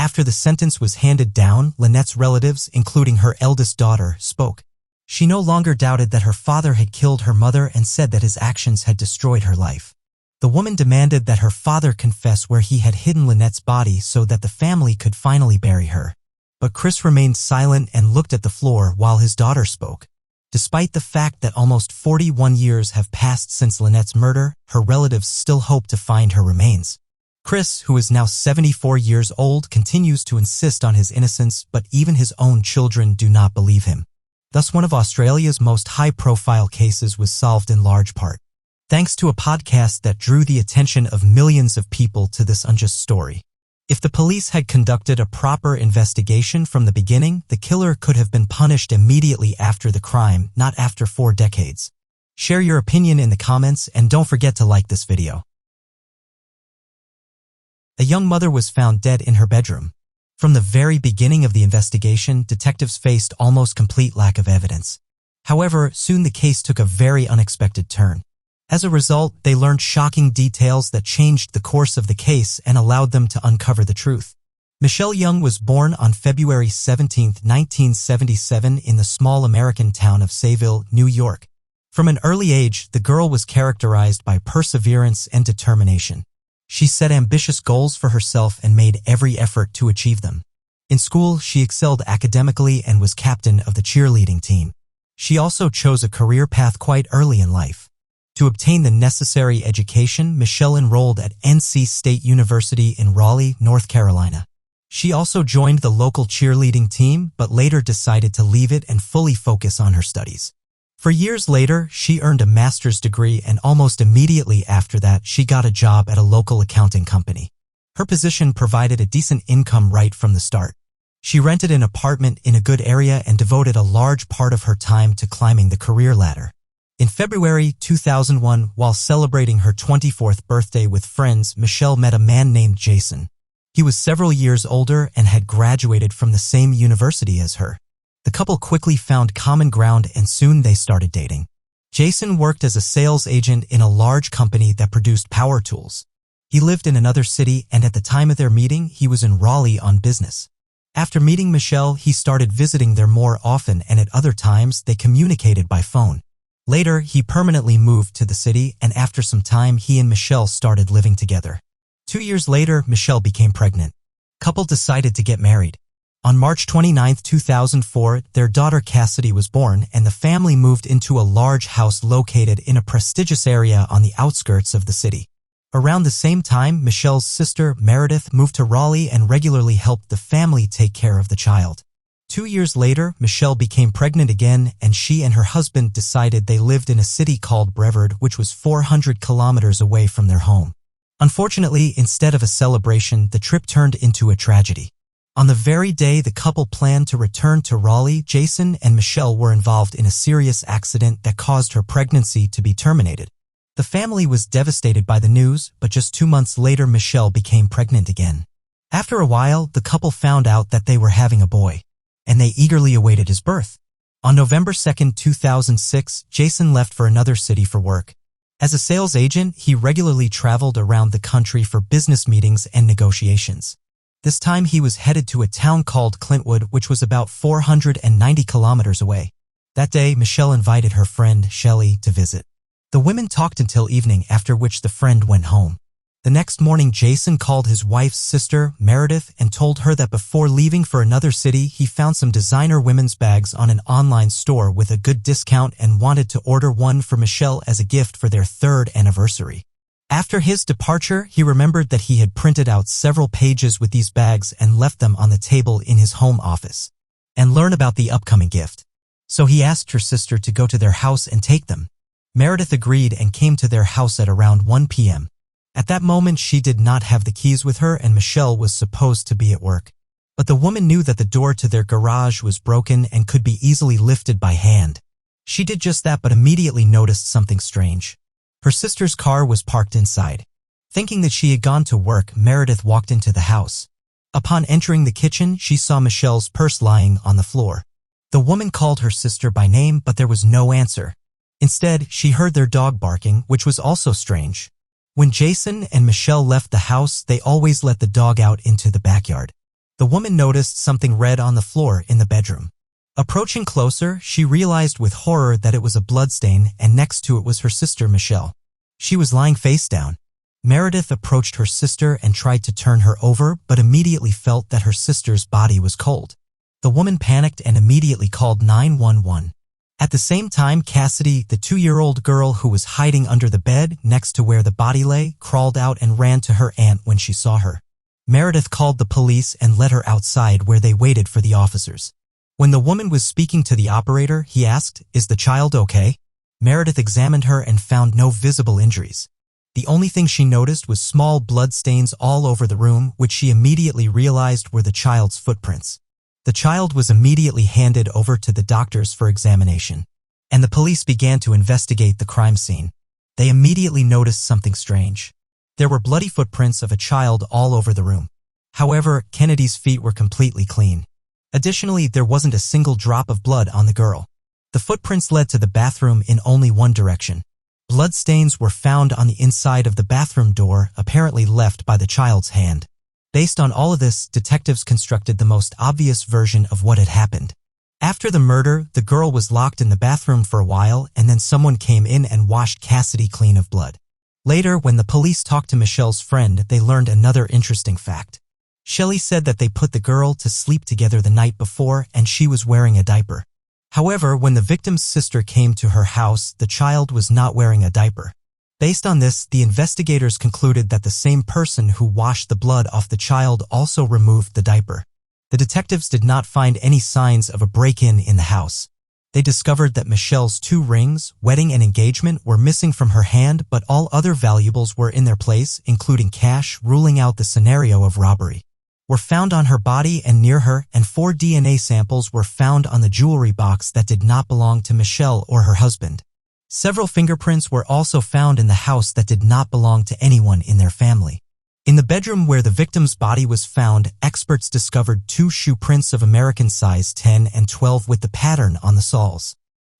After the sentence was handed down, Lynette's relatives, including her eldest daughter, spoke. She no longer doubted that her father had killed her mother and said that his actions had destroyed her life. The woman demanded that her father confess where he had hidden Lynette's body so that the family could finally bury her. But Chris remained silent and looked at the floor while his daughter spoke. Despite the fact that almost 41 years have passed since Lynette's murder, her relatives still hope to find her remains. Chris, who is now 74 years old, continues to insist on his innocence, but even his own children do not believe him. Thus, one of Australia's most high-profile cases was solved in large part thanks to a podcast that drew the attention of millions of people to this unjust story. If the police had conducted a proper investigation from the beginning, the killer could have been punished immediately after the crime, not after 4 decades. Share your opinion in the comments and don't forget to like this video. A young mother was found dead in her bedroom. From the very beginning of the investigation, detectives faced almost complete lack of evidence. However, soon the case took a very unexpected turn. As a result, they learned shocking details that changed the course of the case and allowed them to uncover the truth. Michelle Young was born on February 17, 1977 in the small American town of Sayville, New York. From an early age, the girl was characterized by perseverance and determination. She set ambitious goals for herself and made every effort to achieve them. In school, she excelled academically and was captain of the cheerleading team. She also chose a career path quite early in life. To obtain the necessary education, Michelle enrolled at NC State University in Raleigh, North Carolina. She also joined the local cheerleading team, but later decided to leave it and fully focus on her studies. For years later, she earned a master's degree, and almost immediately after that, she got a job at a local accounting company. Her position provided a decent income right from the start. She rented an apartment in a good area and devoted a large part of her time to climbing the career ladder. In February 2001, while celebrating her 24th birthday with friends, Michelle met a man named Jason. He was several years older and had graduated from the same university as her. The couple quickly found common ground and soon they started dating. Jason worked as a sales agent in a large company that produced power tools. He lived in another city, and at the time of their meeting, he was in Raleigh on business. After meeting Michelle, he started visiting there more often, and at other times, they communicated by phone. Later, he permanently moved to the city, and after some time, he and Michelle started living together. 2 years later, Michelle became pregnant. The couple decided to get married. On March 29, 2004, their daughter Cassidy was born, and the family moved into a large house located in a prestigious area on the outskirts of the city. Around the same time, Michelle's sister, Meredith, moved to Raleigh and regularly helped the family take care of the child. 2 years later, Michelle became pregnant again, and she and her husband decided they lived in a city called Brevard, which was 400 kilometers away from their home. Unfortunately, instead of a celebration, the trip turned into a tragedy. On the very day the couple planned to return to Raleigh, Jason and Michelle were involved in a serious accident that caused her pregnancy to be terminated. The family was devastated by the news, but just 2 months later, Michelle became pregnant again. After a while, the couple found out that they were having a boy, and they eagerly awaited his birth. On November 2, 2006, Jason left for another city for work. As a sales agent, he regularly traveled around the country for business meetings and negotiations. This time he was headed to a town called Clintwood, which was about 490 kilometers away. That day, Michelle invited her friend, Shelley, to visit. The women talked until evening, after which the friend went home. The next morning, Jason called his wife's sister, Meredith, and told her that before leaving for another city, he found some designer women's bags on an online store with a good discount and wanted to order one for Michelle as a gift for their 3rd anniversary. After his departure, he remembered that he had printed out several pages with these bags and left them on the table in his home office and learn about the upcoming gift. So he asked her sister to go to their house and take them. Meredith agreed and came to their house at around 1 p.m. At that moment, she did not have the keys with her and Michelle was supposed to be at work. But the woman knew that the door to their garage was broken and could be easily lifted by hand. She did just that, but immediately noticed something strange. Her sister's car was parked inside. Thinking that she had gone to work, Meredith walked into the house. Upon entering the kitchen, she saw Michelle's purse lying on the floor. The woman called her sister by name, but there was no answer. Instead, she heard their dog barking, which was also strange. When Jason and Michelle left the house, they always let the dog out into the backyard. The woman noticed something red on the floor in the bedroom. Approaching closer, she realized with horror that it was a bloodstain and next to it was her sister Michelle. She was lying face down. Meredith approached her sister and tried to turn her over but immediately felt that her sister's body was cold. The woman panicked and immediately called 911. At the same time, Cassidy, the 2-year-old girl who was hiding under the bed next to where the body lay, crawled out and ran to her aunt when she saw her. Meredith called the police and led her outside where they waited for the officers. When the woman was speaking to the operator, he asked, "Is the child okay?" Meredith examined her and found no visible injuries. The only thing she noticed was small blood stains all over the room, which she immediately realized were the child's footprints. The child was immediately handed over to the doctors for examination, and the police began to investigate the crime scene. They immediately noticed something strange. There were bloody footprints of a child all over the room. However, Kennedy's feet were completely clean. Additionally, there wasn't a single drop of blood on the girl. The footprints led to the bathroom in only one direction. Blood stains were found on the inside of the bathroom door, apparently left by the child's hand. Based on all of this, detectives constructed the most obvious version of what had happened. After the murder, the girl was locked in the bathroom for a while and then someone came in and washed Cassidy clean of blood. Later, when the police talked to Michelle's friend, they learned another interesting fact. Shelley said that they put the girl to sleep together the night before and she was wearing a diaper. However, when the victim's sister came to her house, the child was not wearing a diaper. Based on this, the investigators concluded that the same person who washed the blood off the child also removed the diaper. The detectives did not find any signs of a break-in in the house. They discovered that Michelle's 2 rings, wedding and engagement, were missing from her hand, but all other valuables were in their place, including cash, ruling out the scenario of robbery. Were found on her body and near her, and 4 DNA samples were found on the jewelry box that did not belong to Michelle or her husband. Several fingerprints were also found in the house that did not belong to anyone in their family. In the bedroom where the victim's body was found, experts discovered 2 shoe prints of American size 10 and 12 with the pattern on the soles.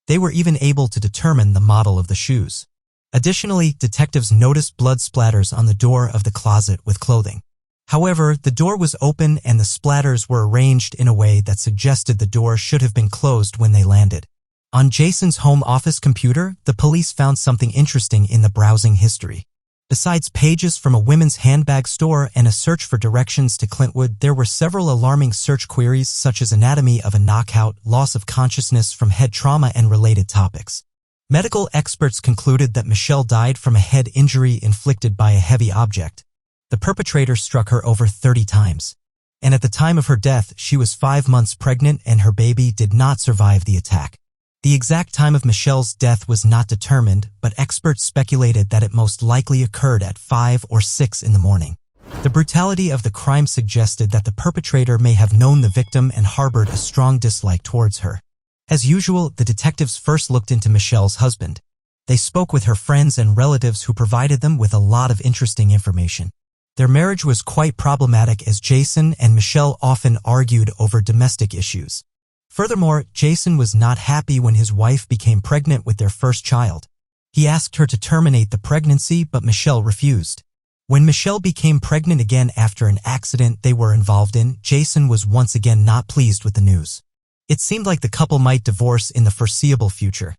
They were even able to determine the model of the shoes. Additionally, detectives noticed blood splatters on the door of the closet with clothing. However, the door was open and the splatters were arranged in a way that suggested the door should have been closed when they landed. On Jason's home office computer, the police found something interesting in the browsing history. Besides pages from a women's handbag store and a search for directions to Clintwood, there were several alarming search queries such as anatomy of a knockout, loss of consciousness from head trauma, and related topics. Medical experts concluded that Michelle died from a head injury inflicted by a heavy object. The perpetrator struck her over 30 times. And at the time of her death, she was 5 months pregnant and her baby did not survive the attack. The exact time of Michelle's death was not determined, but experts speculated that it most likely occurred at 5 or 6 in the morning. The brutality of the crime suggested that the perpetrator may have known the victim and harbored a strong dislike towards her. As usual, the detectives first looked into Michelle's husband. They spoke with her friends and relatives who provided them with a lot of interesting information. Their marriage was quite problematic as Jason and Michelle often argued over domestic issues. Furthermore, Jason was not happy when his wife became pregnant with their first child. He asked her to terminate the pregnancy, but Michelle refused. When Michelle became pregnant again after an accident they were involved in, Jason was once again not pleased with the news. It seemed like the couple might divorce in the foreseeable future.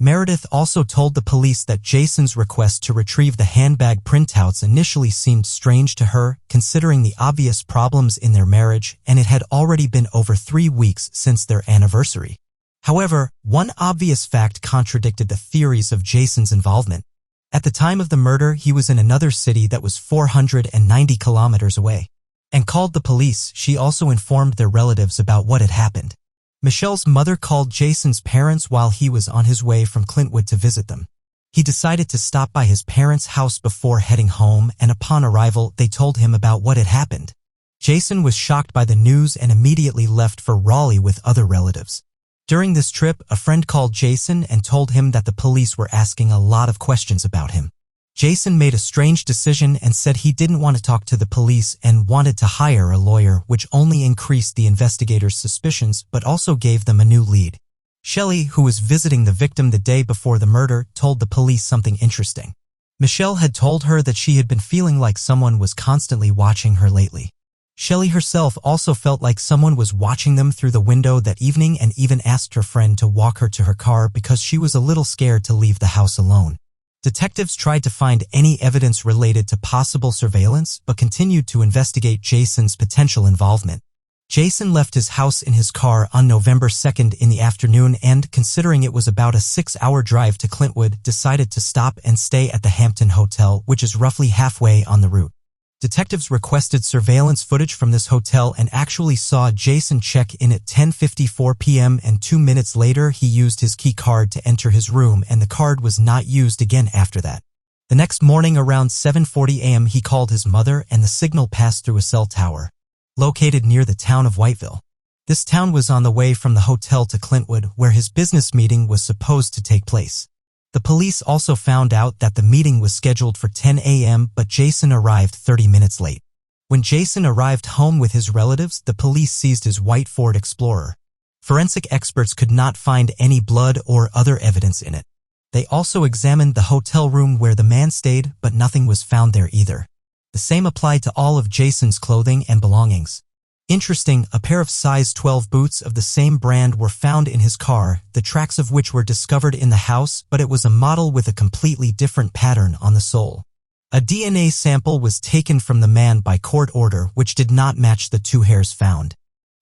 Meredith also told the police that Jason's request to retrieve the handbag printouts initially seemed strange to her, considering the obvious problems in their marriage, and it had already been over 3 weeks since their anniversary. However, one obvious fact contradicted the theories of Jason's involvement. At the time of the murder, he was in another city that was 490 kilometers away. And called the police. She also informed their relatives about what had happened. Michelle's mother called Jason's parents while he was on his way from Clintwood to visit them. He decided to stop by his parents' house before heading home, and upon arrival, they told him about what had happened. Jason was shocked by the news and immediately left for Raleigh with other relatives. During this trip, a friend called Jason and told him that the police were asking a lot of questions about him. Jason made a strange decision and said he didn't want to talk to the police and wanted to hire a lawyer, which only increased the investigators' suspicions but also gave them a new lead. Shelley, who was visiting the victim the day before the murder, told the police something interesting. Michelle had told her that she had been feeling like someone was constantly watching her lately. Shelley herself also felt like someone was watching them through the window that evening and even asked her friend to walk her to her car because she was a little scared to leave the house alone. Detectives tried to find any evidence related to possible surveillance but continued to investigate Jason's potential involvement. Jason left his house in his car on November 2nd in the afternoon and, considering it was about a 6-hour drive to Clintwood, decided to stop and stay at the Hampton Hotel, which is roughly halfway on the route. Detectives requested surveillance footage from this hotel and actually saw Jason check in at 10:54 p.m. and 2 minutes later he used his key card to enter his room, and the card was not used again after that. The next morning around 7:40 a.m. he called his mother and the signal passed through a cell tower located near the town of Whiteville. This town was on the way from the hotel to Clintwood, where his business meeting was supposed to take place. The police also found out that the meeting was scheduled for 10 a.m., but Jason arrived 30 minutes late. When Jason arrived home with his relatives, the police seized his white Ford Explorer. Forensic experts could not find any blood or other evidence in it. They also examined the hotel room where the man stayed, but nothing was found there either. The same applied to all of Jason's clothing and belongings. Interesting, a pair of size 12 boots of the same brand were found in his car, the tracks of which were discovered in the house, but it was a model with a completely different pattern on the sole. A DNA sample was taken from the man by court order, which did not match the 2 hairs found.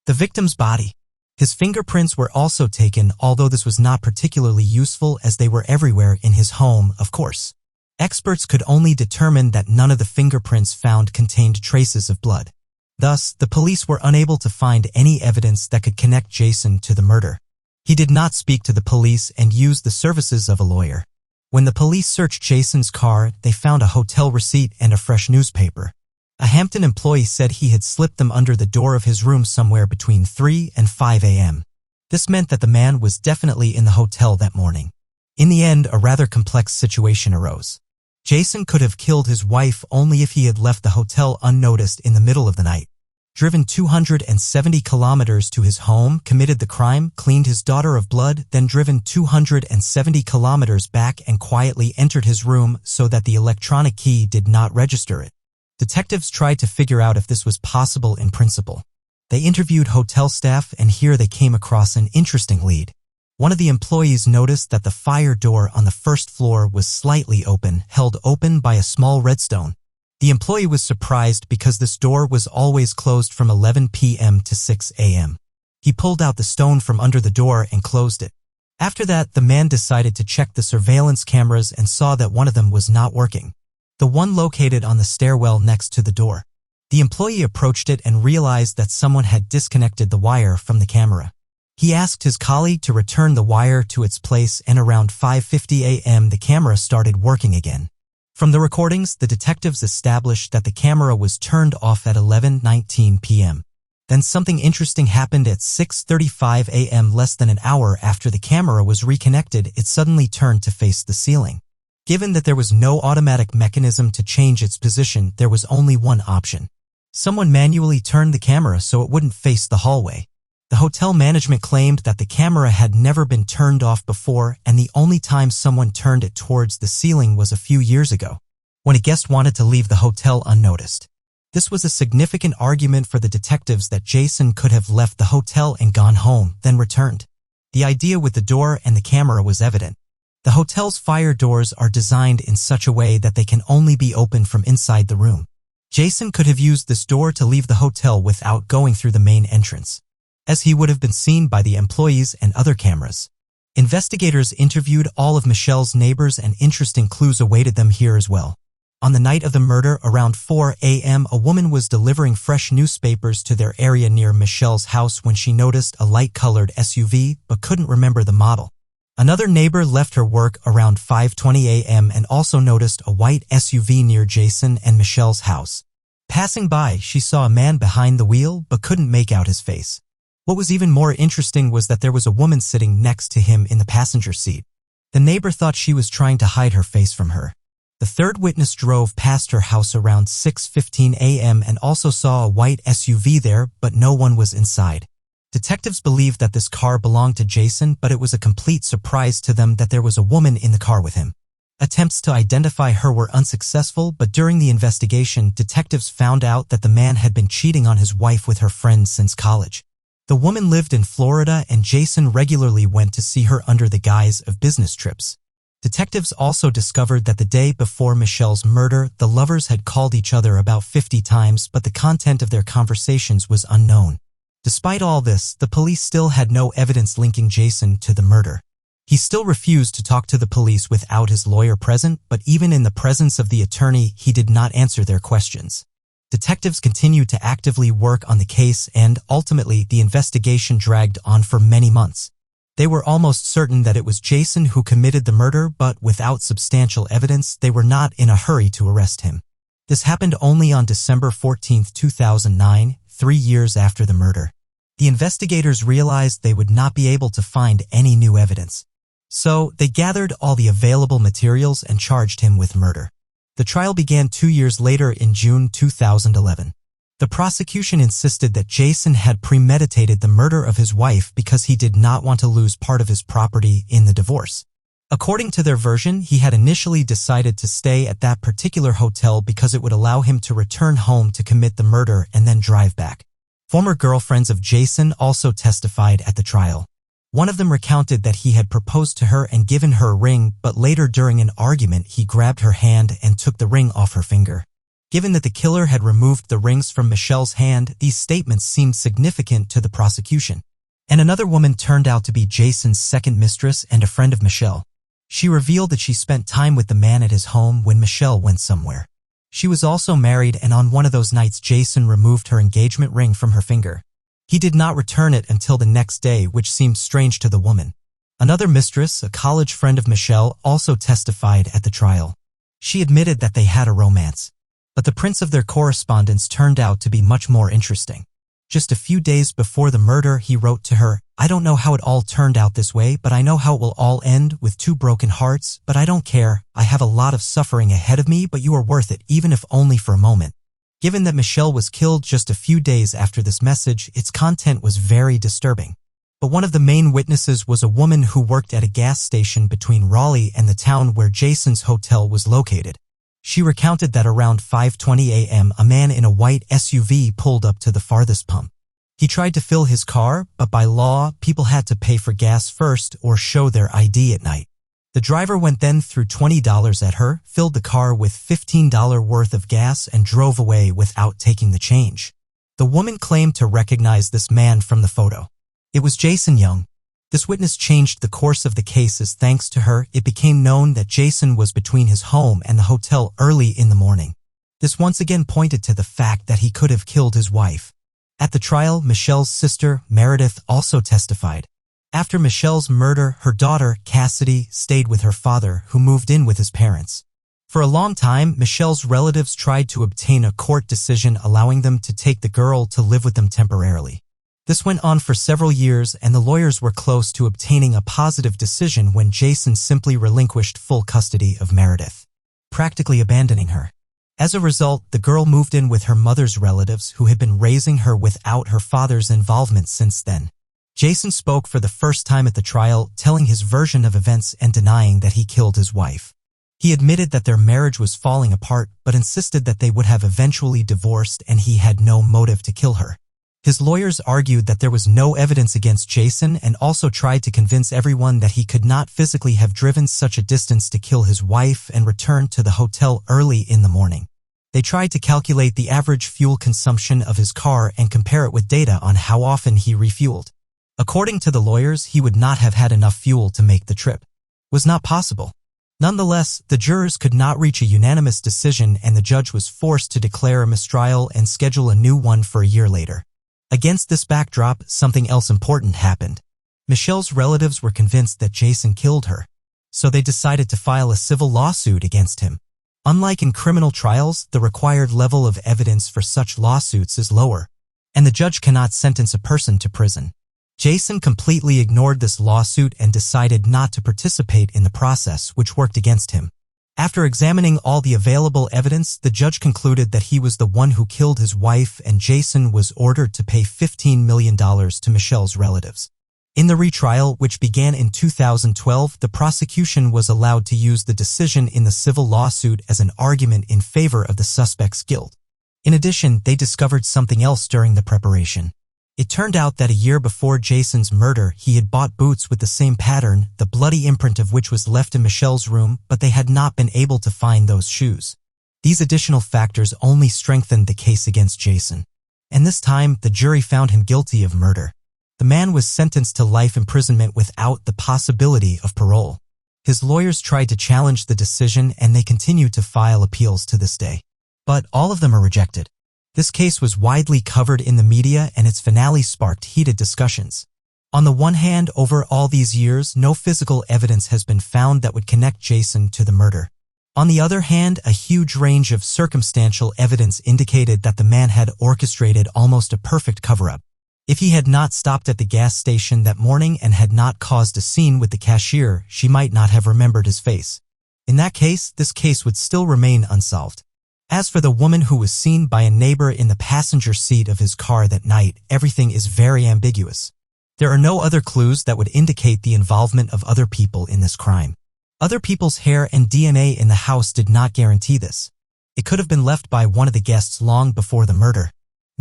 The victim's body. His fingerprints were also taken, although this was not particularly useful as they were everywhere in his home, of course. Experts could only determine that none of the fingerprints found contained traces of blood. Thus, the police were unable to find any evidence that could connect Jason to the murder. He did not speak to the police and used the services of a lawyer. When the police searched Jason's car, they found a hotel receipt and a fresh newspaper. A Hampton employee said he had slipped them under the door of his room somewhere between 3 and 5 a.m. This meant that the man was definitely in the hotel that morning. In the end, a rather complex situation arose. Jason could have killed his wife only if he had left the hotel unnoticed in the middle of the night. Driven 270 kilometers to his home, committed the crime, cleaned his daughter of blood, then driven 270 kilometers back and quietly entered his room so that the electronic key did not register it. Detectives tried to figure out if this was possible in principle. They interviewed hotel staff, and here they came across an interesting lead. One of the employees noticed that the fire door on the first floor was slightly open, held open by a small redstone. The employee was surprised because this door was always closed from 11 p.m. to 6 a.m. He pulled out the stone from under the door and closed it. After that, the man decided to check the surveillance cameras and saw that one of them was not working. The one located on the stairwell next to the door. The employee approached it and realized that someone had disconnected the wire from the camera. He asked his colleague to return the wire to its place, and around 5:50 a.m. the camera started working again. From the recordings, the detectives established that the camera was turned off at 11:19 p.m. Then something interesting happened at 6:35 a.m. Less than an hour after the camera was reconnected, it suddenly turned to face the ceiling. Given that there was no automatic mechanism to change its position, there was only one option. Someone manually turned the camera so it wouldn't face the hallway. The hotel management claimed that the camera had never been turned off before, and the only time someone turned it towards the ceiling was a few years ago, when a guest wanted to leave the hotel unnoticed. This was a significant argument for the detectives that Jason could have left the hotel and gone home, then returned. The idea with the door and the camera was evident. The hotel's fire doors are designed in such a way that they can only be opened from inside the room. Jason could have used this door to leave the hotel without going through the main entrance, as he would have been seen by the employees and other cameras. Investigators interviewed all of Michelle's neighbors, and interesting clues awaited them here as well. On the night of the murder, around 4 a.m., a woman was delivering fresh newspapers to their area near Michelle's house when she noticed a light-colored SUV but couldn't remember the model. Another neighbor left her work around 5:20 a.m. and also noticed a white SUV near Jason and Michelle's house. Passing by, she saw a man behind the wheel but couldn't make out his face. What was even more interesting was that there was a woman sitting next to him in the passenger seat. The neighbor thought she was trying to hide her face from her. The third witness drove past her house around 6:15 a.m. and also saw a white SUV there, but no one was inside. Detectives believed that this car belonged to Jason, but it was a complete surprise to them that there was a woman in the car with him. Attempts to identify her were unsuccessful, but during the investigation, detectives found out that the man had been cheating on his wife with her friends since college. The woman lived in Florida, and Jason regularly went to see her under the guise of business trips. Detectives also discovered that the day before Michelle's murder, the lovers had called each other about 50 times, but the content of their conversations was unknown. Despite all this, the police still had no evidence linking Jason to the murder. He still refused to talk to the police without his lawyer present, but even in the presence of the attorney, he did not answer their questions. Detectives continued to actively work on the case, and ultimately the investigation dragged on for many months. They were almost certain that it was Jason who committed the murder, but without substantial evidence, they were not in a hurry to arrest him. This happened only on December 14, 2009, 3 years after the murder. The investigators realized they would not be able to find any new evidence. So, they gathered all the available materials and charged him with murder. The trial began 2 years later in June 2011. The prosecution insisted that Jason had premeditated the murder of his wife because he did not want to lose part of his property in the divorce. According to their version, he had initially decided to stay at that particular hotel because it would allow him to return home to commit the murder and then drive back. Former girlfriends of Jason also testified at the trial. One of them recounted that he had proposed to her and given her a ring, but later during an argument he grabbed her hand and took the ring off her finger. Given that the killer had removed the rings from Michelle's hand, these statements seemed significant to the prosecution. And another woman turned out to be Jason's second mistress and a friend of Michelle. She revealed that she spent time with the man at his home when Michelle went somewhere. She was also married, and on one of those nights Jason removed her engagement ring from her finger. He did not return it until the next day, which seemed strange to the woman. Another mistress, a college friend of Michelle, also testified at the trial. She admitted that they had a romance. But the prints of their correspondence turned out to be much more interesting. Just a few days before the murder, he wrote to her, "I don't know how it all turned out this way, but I know how it will all end, with 2 broken hearts, but I don't care. I have a lot of suffering ahead of me, but you are worth it, even if only for a moment." Given that Michelle was killed just a few days after this message, its content was very disturbing. But one of the main witnesses was a woman who worked at a gas station between Raleigh and the town where Jason's hotel was located. She recounted that around 5:20 a.m. a man in a white SUV pulled up to the farthest pump. He tried to fill his car, but by law, people had to pay for gas first or show their ID at night. The driver went then threw $20 at her, filled the car with $15 worth of gas, and drove away without taking the change. The woman claimed to recognize this man from the photo. It was Jason Young. This witness changed the course of the case as, thanks to her, it became known that Jason was between his home and the hotel early in the morning. This once again pointed to the fact that he could have killed his wife. At the trial, Michelle's sister, Meredith, also testified. After Michelle's murder, her daughter, Cassidy, stayed with her father, who moved in with his parents. For a long time, Michelle's relatives tried to obtain a court decision allowing them to take the girl to live with them temporarily. This went on for several years, and the lawyers were close to obtaining a positive decision when Jason simply relinquished full custody of Meredith, practically abandoning her. As a result, the girl moved in with her mother's relatives, who had been raising her without her father's involvement since then. Jason spoke for the first time at the trial, telling his version of events and denying that he killed his wife. He admitted that their marriage was falling apart, but insisted that they would have eventually divorced and he had no motive to kill her. His lawyers argued that there was no evidence against Jason and also tried to convince everyone that he could not physically have driven such a distance to kill his wife and returned to the hotel early in the morning. They tried to calculate the average fuel consumption of his car and compare it with data on how often he refueled. According to the lawyers, he would not have had enough fuel to make the trip. It was not possible. Nonetheless, the jurors could not reach a unanimous decision, and the judge was forced to declare a mistrial and schedule a new one for a year later. Against this backdrop, something else important happened. Michelle's relatives were convinced that Jason killed her, so they decided to file a civil lawsuit against him. Unlike in criminal trials, the required level of evidence for such lawsuits is lower, and the judge cannot sentence a person to prison. Jason completely ignored this lawsuit and decided not to participate in the process, which worked against him. After examining all the available evidence, the judge concluded that he was the one who killed his wife, and Jason was ordered to pay $15 million to Michelle's relatives. In the retrial, which began in 2012, the prosecution was allowed to use the decision in the civil lawsuit as an argument in favor of the suspect's guilt. In addition, they discovered something else during the preparation. It turned out that a year before Jason's murder, he had bought boots with the same pattern, the bloody imprint of which was left in Michelle's room, but they had not been able to find those shoes. These additional factors only strengthened the case against Jason. And this time, the jury found him guilty of murder. The man was sentenced to life imprisonment without the possibility of parole. His lawyers tried to challenge the decision and they continue to file appeals to this day. But all of them are rejected. This case was widely covered in the media and its finale sparked heated discussions. On the one hand, over all these years, no physical evidence has been found that would connect Jason to the murder. On the other hand, a huge range of circumstantial evidence indicated that the man had orchestrated almost a perfect cover-up. If he had not stopped at the gas station that morning and had not caused a scene with the cashier, she might not have remembered his face. In that case, this case would still remain unsolved. As for the woman who was seen by a neighbor in the passenger seat of his car that night, everything is very ambiguous. There are no other clues that would indicate the involvement of other people in this crime. Other people's hair and DNA in the house did not guarantee this. It could have been left by one of the guests long before the murder.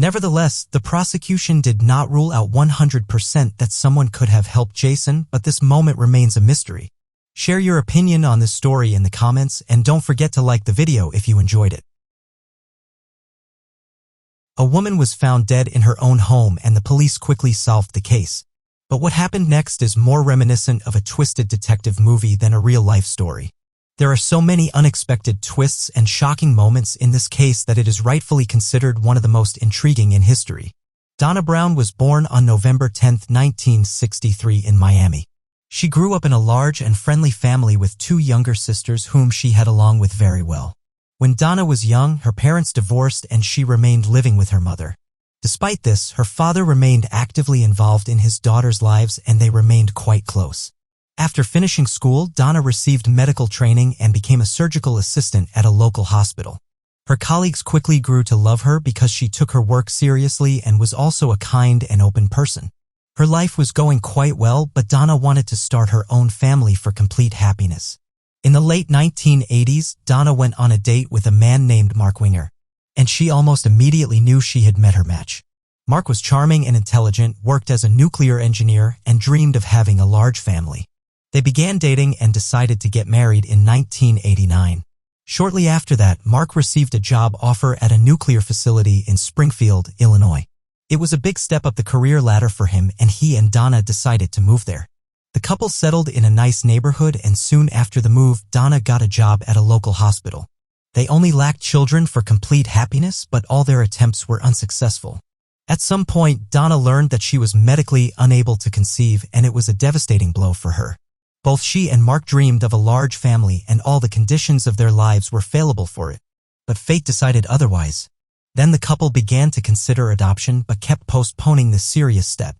Nevertheless, the prosecution did not rule out 100% that someone could have helped Jason, but this moment remains a mystery. Share your opinion on this story in the comments and don't forget to like the video if you enjoyed it. A woman was found dead in her own home and the police quickly solved the case. But what happened next is more reminiscent of a twisted detective movie than a real-life story. There are so many unexpected twists and shocking moments in this case that it is rightfully considered one of the most intriguing in history. Donna Brown was born on November 10, 1963 in Miami. She grew up in a large and friendly family with two younger sisters whom she had along with very well. When Donna was young, her parents divorced and she remained living with her mother. Despite this, her father remained actively involved in his daughters' lives and they remained quite close. After finishing school, Donna received medical training and became a surgical assistant at a local hospital. Her colleagues quickly grew to love her because she took her work seriously and was also a kind and open person. Her life was going quite well, but Donna wanted to start her own family for complete happiness. In the late 1980s, Donna went on a date with a man named Mark Winger, and she almost immediately knew she had met her match. Mark was charming and intelligent, worked as a nuclear engineer, and dreamed of having a large family. They began dating and decided to get married in 1989. Shortly after that, Mark received a job offer at a nuclear facility in Springfield, Illinois. It was a big step up the career ladder for him, and he and Donna decided to move there. The couple settled in a nice neighborhood, and soon after the move, Donna got a job at a local hospital. They only lacked children for complete happiness, but all their attempts were unsuccessful. At some point, Donna learned that she was medically unable to conceive, and it was a devastating blow for her. Both she and Mark dreamed of a large family, and all the conditions of their lives were favorable for it. But fate decided otherwise. Then the couple began to consider adoption, but kept postponing this serious step.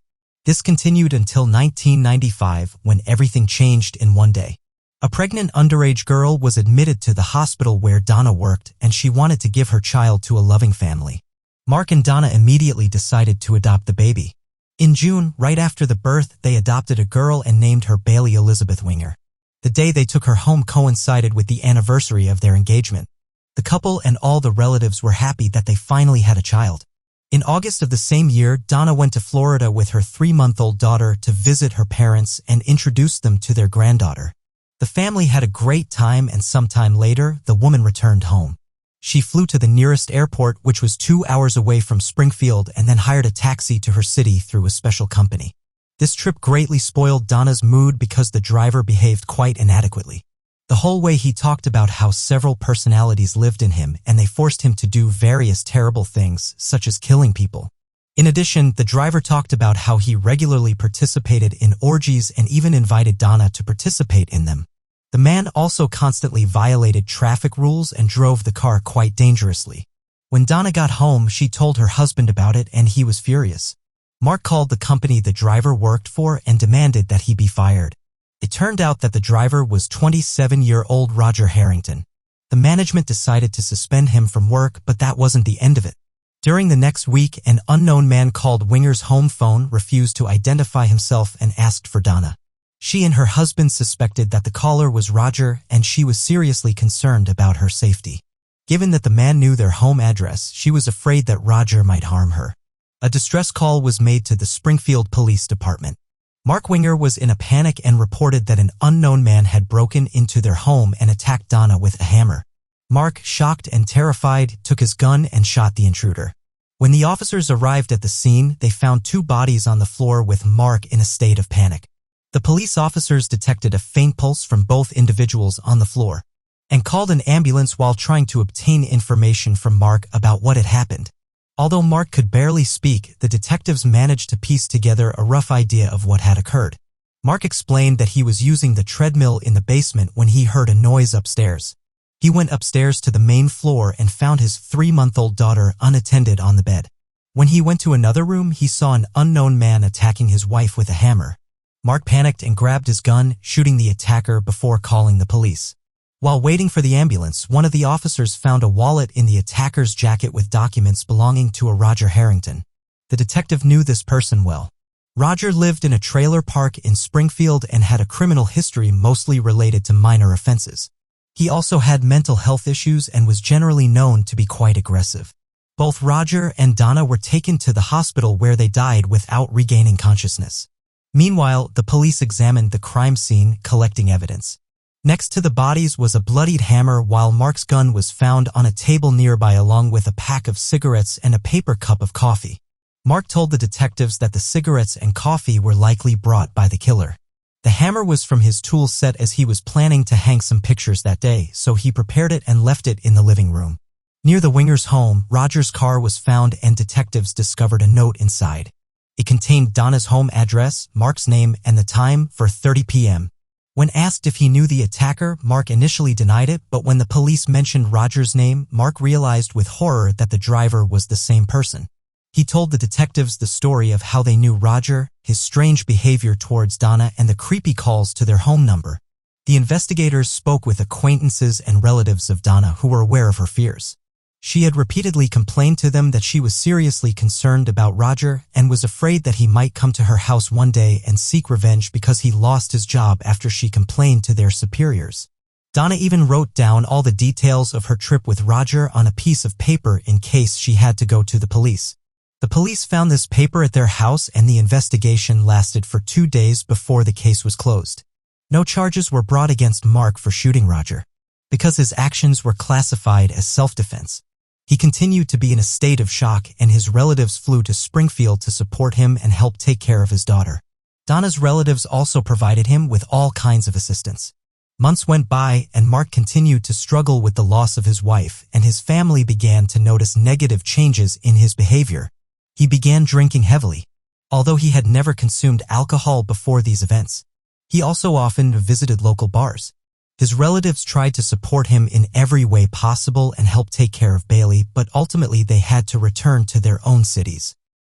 This continued until 1995, when everything changed in one day. A pregnant underage girl was admitted to the hospital where Donna worked, and she wanted to give her child to a loving family. Mark and Donna immediately decided to adopt the baby. In June, right after the birth, they adopted a girl and named her Bailey Elizabeth Winger. The day they took her home coincided with the anniversary of their engagement. The couple and all the relatives were happy that they finally had a child. In August of the same year, Donna went to Florida with her 3-month-old daughter to visit her parents and introduced them to their granddaughter. The family had a great time, and sometime later, the woman returned home. She flew to the nearest airport, which was 2 hours away from Springfield, and then hired a taxi to her city through a special company. This trip greatly spoiled Donna's mood because the driver behaved quite inadequately. The whole way he talked about how several personalities lived in him, and they forced him to do various terrible things, such as killing people. In addition, the driver talked about how he regularly participated in orgies and even invited Donna to participate in them. The man also constantly violated traffic rules and drove the car quite dangerously. When Donna got home, she told her husband about it, and he was furious. Mark called the company the driver worked for and demanded that he be fired. It turned out that the driver was 27-year-old Roger Harrington. The management decided to suspend him from work, but that wasn't the end of it. During the next week, an unknown man called Winger's home phone refused to identify himself and asked for Donna. She and her husband suspected that the caller was Roger, and she was seriously concerned about her safety. Given that the man knew their home address, she was afraid that Roger might harm her. A distress call was made to the Springfield Police Department. Mark Winger was in a panic and reported that an unknown man had broken into their home and attacked Donna with a hammer. Mark, shocked and terrified, took his gun and shot the intruder. When the officers arrived at the scene, they found 2 bodies on the floor with Mark in a state of panic. The police officers detected a faint pulse from both individuals on the floor and called an ambulance while trying to obtain information from Mark about what had happened. Although Mark could barely speak, the detectives managed to piece together a rough idea of what had occurred. Mark explained that he was using the treadmill in the basement when he heard a noise upstairs. He went upstairs to the main floor and found his 3-month-old daughter unattended on the bed. When he went to another room, he saw an unknown man attacking his wife with a hammer. Mark panicked and grabbed his gun, shooting the attacker before calling the police. While waiting for the ambulance, one of the officers found a wallet in the attacker's jacket with documents belonging to a Roger Harrington. The detective knew this person well. Roger lived in a trailer park in Springfield and had a criminal history mostly related to minor offenses. He also had mental health issues and was generally known to be quite aggressive. Both Roger and Donna were taken to the hospital where they died without regaining consciousness. Meanwhile, the police examined the crime scene, collecting evidence. Next to the bodies was a bloodied hammer, while Mark's gun was found on a table nearby along with a pack of cigarettes and a paper cup of coffee. Mark told the detectives that the cigarettes and coffee were likely brought by the killer. The hammer was from his tool set as he was planning to hang some pictures that day, so he prepared it and left it in the living room. Near the Wingers' home, Roger's car was found and detectives discovered a note inside. It contained Donna's home address, Mark's name, and the time for 30 p.m. When asked if he knew the attacker, Mark initially denied it, but when the police mentioned Roger's name, Mark realized with horror that the driver was the same person. He told the detectives the story of how they knew Roger, his strange behavior towards Donna, and the creepy calls to their home number. The investigators spoke with acquaintances and relatives of Donna who were aware of her fears. She had repeatedly complained to them that she was seriously concerned about Roger and was afraid that he might come to her house one day and seek revenge because he lost his job after she complained to their superiors. Donna even wrote down all the details of her trip with Roger on a piece of paper in case she had to go to the police. The police found this paper at their house and the investigation lasted for 2 days before the case was closed. No charges were brought against Mark for shooting Roger, because his actions were classified as self-defense. He continued to be in a state of shock, and his relatives flew to Springfield to support him and help take care of his daughter. Donna's relatives also provided him with all kinds of assistance. Months went by, and Mark continued to struggle with the loss of his wife, and his family began to notice negative changes in his behavior. He began drinking heavily, although he had never consumed alcohol before these events. He also often visited local bars. His relatives tried to support him in every way possible and help take care of Bailey, but ultimately they had to return to their own cities.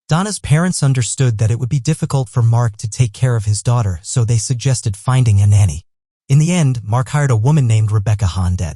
Donna's parents understood that it would be difficult for Mark to take care of his daughter, so they suggested finding a nanny. In the end, Mark hired a woman named Rebecca Hondet,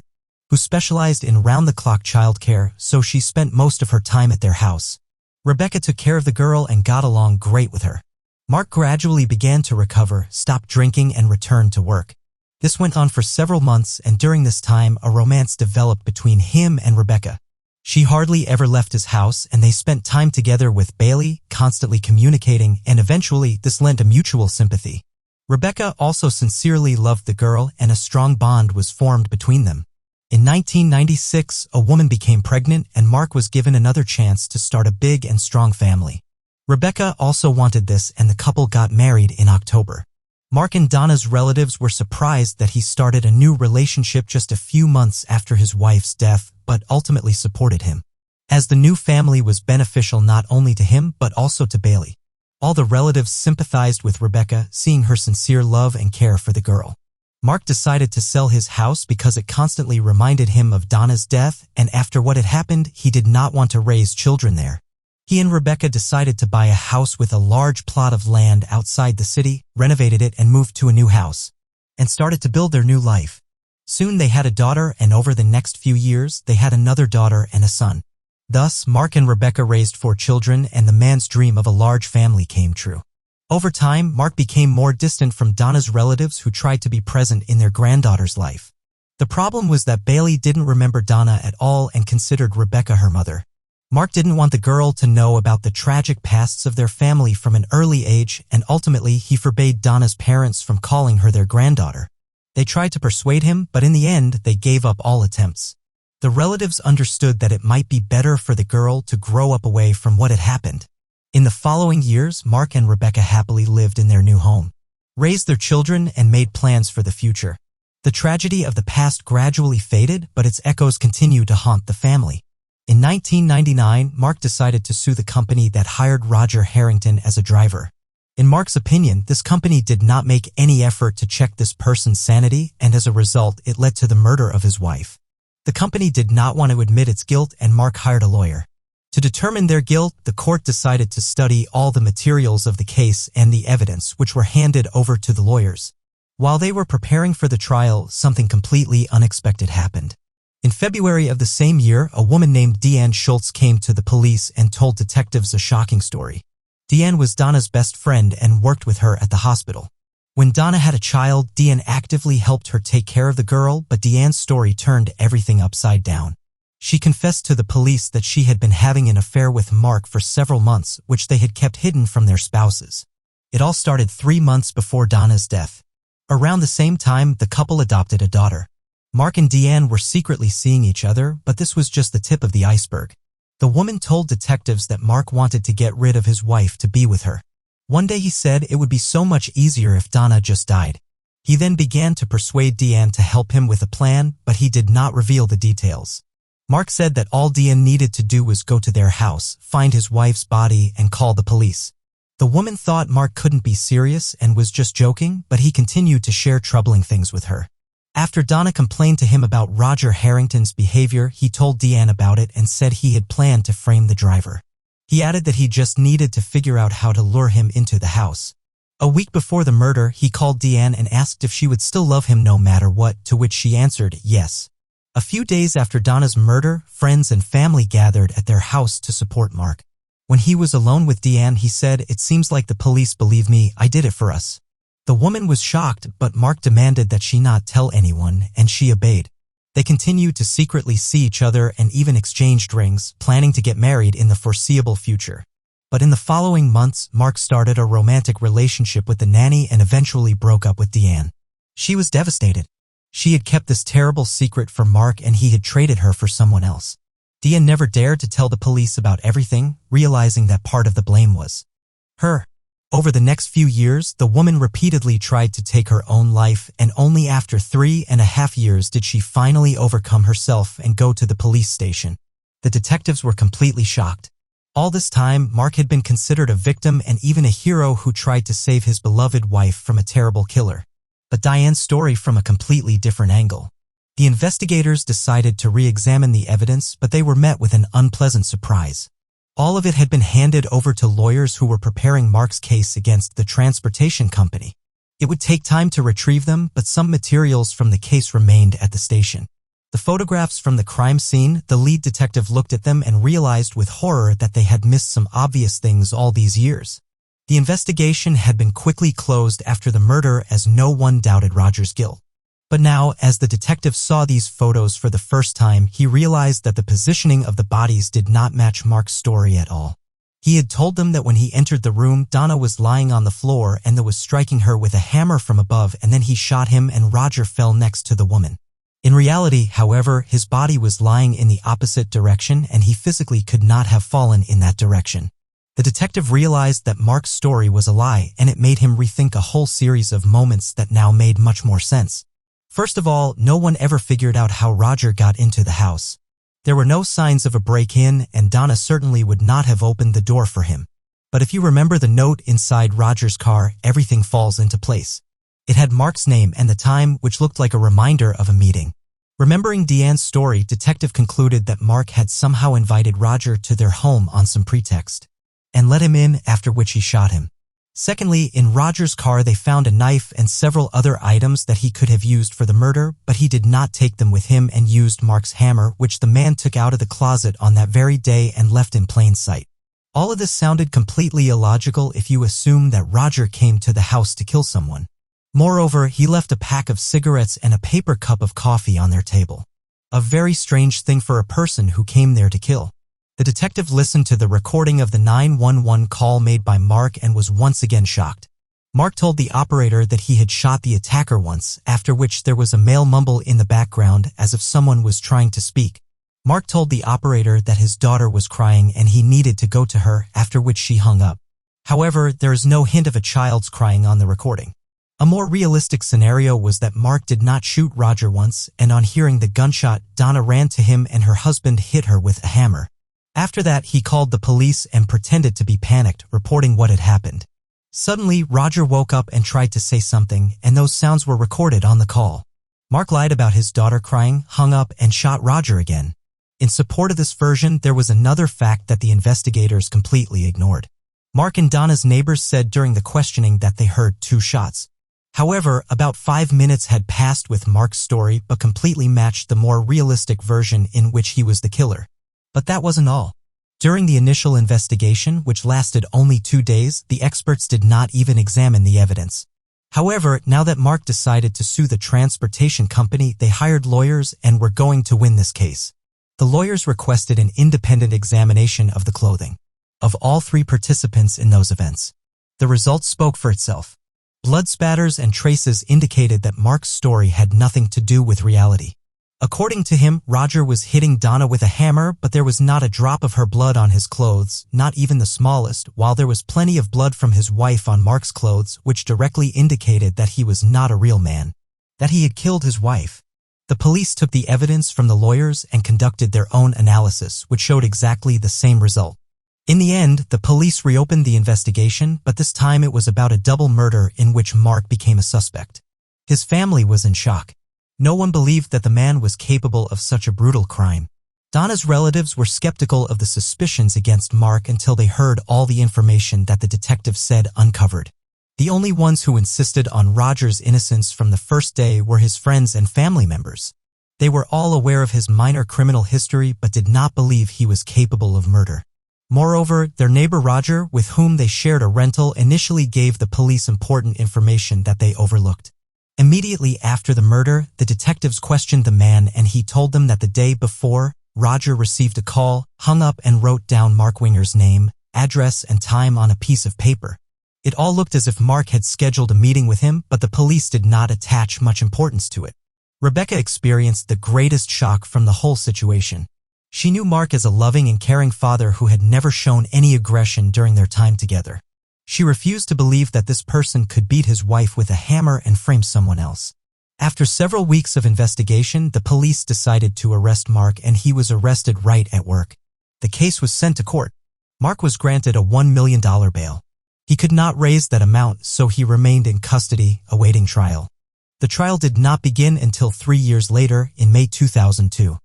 who specialized in round-the-clock childcare, so she spent most of her time at their house. Rebecca took care of the girl and got along great with her. Mark gradually began to recover, stopped drinking, and returned to work. This went on for several months, and during this time, a romance developed between him and Rebecca. She hardly ever left his house, and they spent time together with Bailey, constantly communicating, and eventually this lent a mutual sympathy. Rebecca also sincerely loved the girl, and a strong bond was formed between them. In 1996, a woman became pregnant, and Mark was given another chance to start a big and strong family. Rebecca also wanted this, and the couple got married in October. Mark and Donna's relatives were surprised that he started a new relationship just a few months after his wife's death, but ultimately supported him, as the new family was beneficial not only to him but also to Bailey. All the relatives sympathized with Rebecca, seeing her sincere love and care for the girl. Mark decided to sell his house because it constantly reminded him of Donna's death, and after what had happened, he did not want to raise children there. He and Rebecca decided to buy a house with a large plot of land outside the city, renovated it, and moved to a new house, and started to build their new life. Soon they had a daughter, and over the next few years, they had another daughter and a son. Thus, Mark and Rebecca raised 4 children, and the man's dream of a large family came true. Over time, Mark became more distant from Donna's relatives who tried to be present in their granddaughter's life. The problem was that Bailey didn't remember Donna at all and considered Rebecca her mother. Mark didn't want the girl to know about the tragic pasts of their family from an early age, and ultimately he forbade Donna's parents from calling her their granddaughter. They tried to persuade him, but in the end, they gave up all attempts. The relatives understood that it might be better for the girl to grow up away from what had happened. In the following years, Mark and Rebecca happily lived in their new home, raised their children, and made plans for the future. The tragedy of the past gradually faded, but its echoes continued to haunt the family. In 1999, Mark decided to sue the company that hired Roger Harrington as a driver. In Mark's opinion, this company did not make any effort to check this person's sanity, and as a result, it led to the murder of his wife. The company did not want to admit its guilt, and Mark hired a lawyer. To determine their guilt, the court decided to study all the materials of the case and the evidence, which were handed over to the lawyers. While they were preparing for the trial, something completely unexpected happened. In February of the same year, a woman named Deanne Schultz came to the police and told detectives a shocking story. Deanne was Donna's best friend and worked with her at the hospital. When Donna had a child, Deanne actively helped her take care of the girl, but Deanne's story turned everything upside down. She confessed to the police that she had been having an affair with Mark for several months, which they had kept hidden from their spouses. It all started 3 months before Donna's death. Around the same time, the couple adopted a daughter. Mark and Deanne were secretly seeing each other, but this was just the tip of the iceberg. The woman told detectives that Mark wanted to get rid of his wife to be with her. One day he said it would be so much easier if Donna just died. He then began to persuade Deanne to help him with a plan, but he did not reveal the details. Mark said that all Deanne needed to do was go to their house, find his wife's body, and call the police. The woman thought Mark couldn't be serious and was just joking, but he continued to share troubling things with her. After Donna complained to him about Roger Harrington's behavior, he told Deanne about it and said he had planned to frame the driver. He added that he just needed to figure out how to lure him into the house. A week before the murder, he called Deanne and asked if she would still love him no matter what, to which she answered yes. A few days after Donna's murder, friends and family gathered at their house to support Mark. When he was alone with Deanne, he said, "It seems like the police believe me, I did it for us." The woman was shocked, but Mark demanded that she not tell anyone, and she obeyed. They continued to secretly see each other and even exchanged rings, planning to get married in the foreseeable future. But in the following months, Mark started a romantic relationship with the nanny and eventually broke up with Deanne. She was devastated. She had kept this terrible secret from Mark, and he had traded her for someone else. Deanne never dared to tell the police about everything, realizing that part of the blame was her. Over the next few years, the woman repeatedly tried to take her own life, and only after 3.5 years did she finally overcome herself and go to the police station. The detectives were completely shocked. All this time, Mark had been considered a victim and even a hero who tried to save his beloved wife from a terrible killer. But Diane's story from a completely different angle. The investigators decided to re-examine the evidence, but they were met with an unpleasant surprise. All of it had been handed over to lawyers who were preparing Mark's case against the transportation company. It would take time to retrieve them, but some materials from the case remained at the station. The photographs from the crime scene, the lead detective looked at them and realized with horror that they had missed some obvious things all these years. The investigation had been quickly closed after the murder, as no one doubted Roger's guilt. But now, as the detective saw these photos for the first time, he realized that the positioning of the bodies did not match Mark's story at all. He had told them that when he entered the room, Donna was lying on the floor and that was striking her with a hammer from above, and then he shot him and Roger fell next to the woman. In reality, however, his body was lying in the opposite direction and he physically could not have fallen in that direction. The detective realized that Mark's story was a lie, and it made him rethink a whole series of moments that now made much more sense. First of all, no one ever figured out how Roger got into the house. There were no signs of a break-in, and Donna certainly would not have opened the door for him. But if you remember the note inside Roger's car, everything falls into place. It had Mark's name and the time, which looked like a reminder of a meeting. Remembering Deanne's story, detective concluded that Mark had somehow invited Roger to their home on some pretext, and let him in, after which he shot him. Secondly, in Roger's car they found a knife and several other items that he could have used for the murder, but he did not take them with him and used Mark's hammer, which the man took out of the closet on that very day and left in plain sight. All of this sounded completely illogical if you assume that Roger came to the house to kill someone. Moreover, he left a pack of cigarettes and a paper cup of coffee on their table. A very strange thing for a person who came there to kill. The detective listened to the recording of the 911 call made by Mark and was once again shocked. Mark told the operator that he had shot the attacker once, after which there was a male mumble in the background as if someone was trying to speak. Mark told the operator that his daughter was crying and he needed to go to her, after which she hung up. However, there is no hint of a child's crying on the recording. A more realistic scenario was that Mark did not shoot Roger once, and on hearing the gunshot, Donna ran to him and her husband hit her with a hammer. After that, he called the police and pretended to be panicked, reporting what had happened. Suddenly, Roger woke up and tried to say something, and those sounds were recorded on the call. Mark lied about his daughter crying, hung up, and shot Roger again. In support of this version, there was another fact that the investigators completely ignored. Mark and Donna's neighbors said during the questioning that they heard 2 shots. However, about 5 minutes had passed with Mark's story but completely matched the more realistic version in which he was the killer. But that wasn't all. During the initial investigation, which lasted only 2 days, the experts did not even examine the evidence. However, now that Mark decided to sue the transportation company, they hired lawyers and were going to win this case. The lawyers requested an independent examination of the clothing of all 3 participants in those events. The results spoke for itself. Blood spatters and traces indicated that Mark's story had nothing to do with reality. According to him, Roger was hitting Donna with a hammer, but there was not a drop of her blood on his clothes, not even the smallest, while there was plenty of blood from his wife on Mark's clothes, which directly indicated that he was not a real man, that he had killed his wife. The police took the evidence from the lawyers and conducted their own analysis, which showed exactly the same result. In the end, the police reopened the investigation, but this time it was about a double murder in which Mark became a suspect. His family was in shock. No one believed that the man was capable of such a brutal crime. Donna's relatives were skeptical of the suspicions against Mark until they heard all the information that the detective said uncovered. The only ones who insisted on Roger's innocence from the first day were his friends and family members. They were all aware of his minor criminal history but did not believe he was capable of murder. Moreover, their neighbor Roger, with whom they shared a rental, initially gave the police important information that they overlooked. Immediately after the murder, the detectives questioned the man and he told them that the day before, Roger received a call, hung up and wrote down Mark Winger's name, address and time on a piece of paper. It all looked as if Mark had scheduled a meeting with him, but the police did not attach much importance to it. Rebecca experienced the greatest shock from the whole situation. She knew Mark as a loving and caring father who had never shown any aggression during their time together. She refused to believe that this person could beat his wife with a hammer and frame someone else. After several weeks of investigation, the police decided to arrest Mark and he was arrested right at work. The case was sent to court. Mark was granted a $1 million bail. He could not raise that amount, so he remained in custody, awaiting trial. The trial did not begin until 3 years later, in May 2002.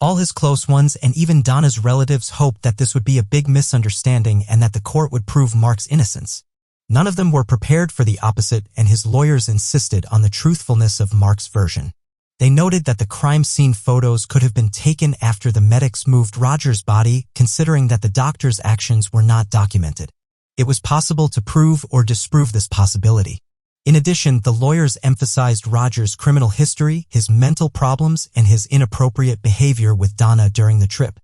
All his close ones and even Donna's relatives hoped that this would be a big misunderstanding and that the court would prove Mark's innocence. None of them were prepared for the opposite, and his lawyers insisted on the truthfulness of Mark's version. They noted that the crime scene photos could have been taken after the medics moved Roger's body, considering that the doctor's actions were not documented. It was possible to prove or disprove this possibility. In addition, the lawyers emphasized Roger's criminal history, his mental problems, and his inappropriate behavior with Donna during the trip.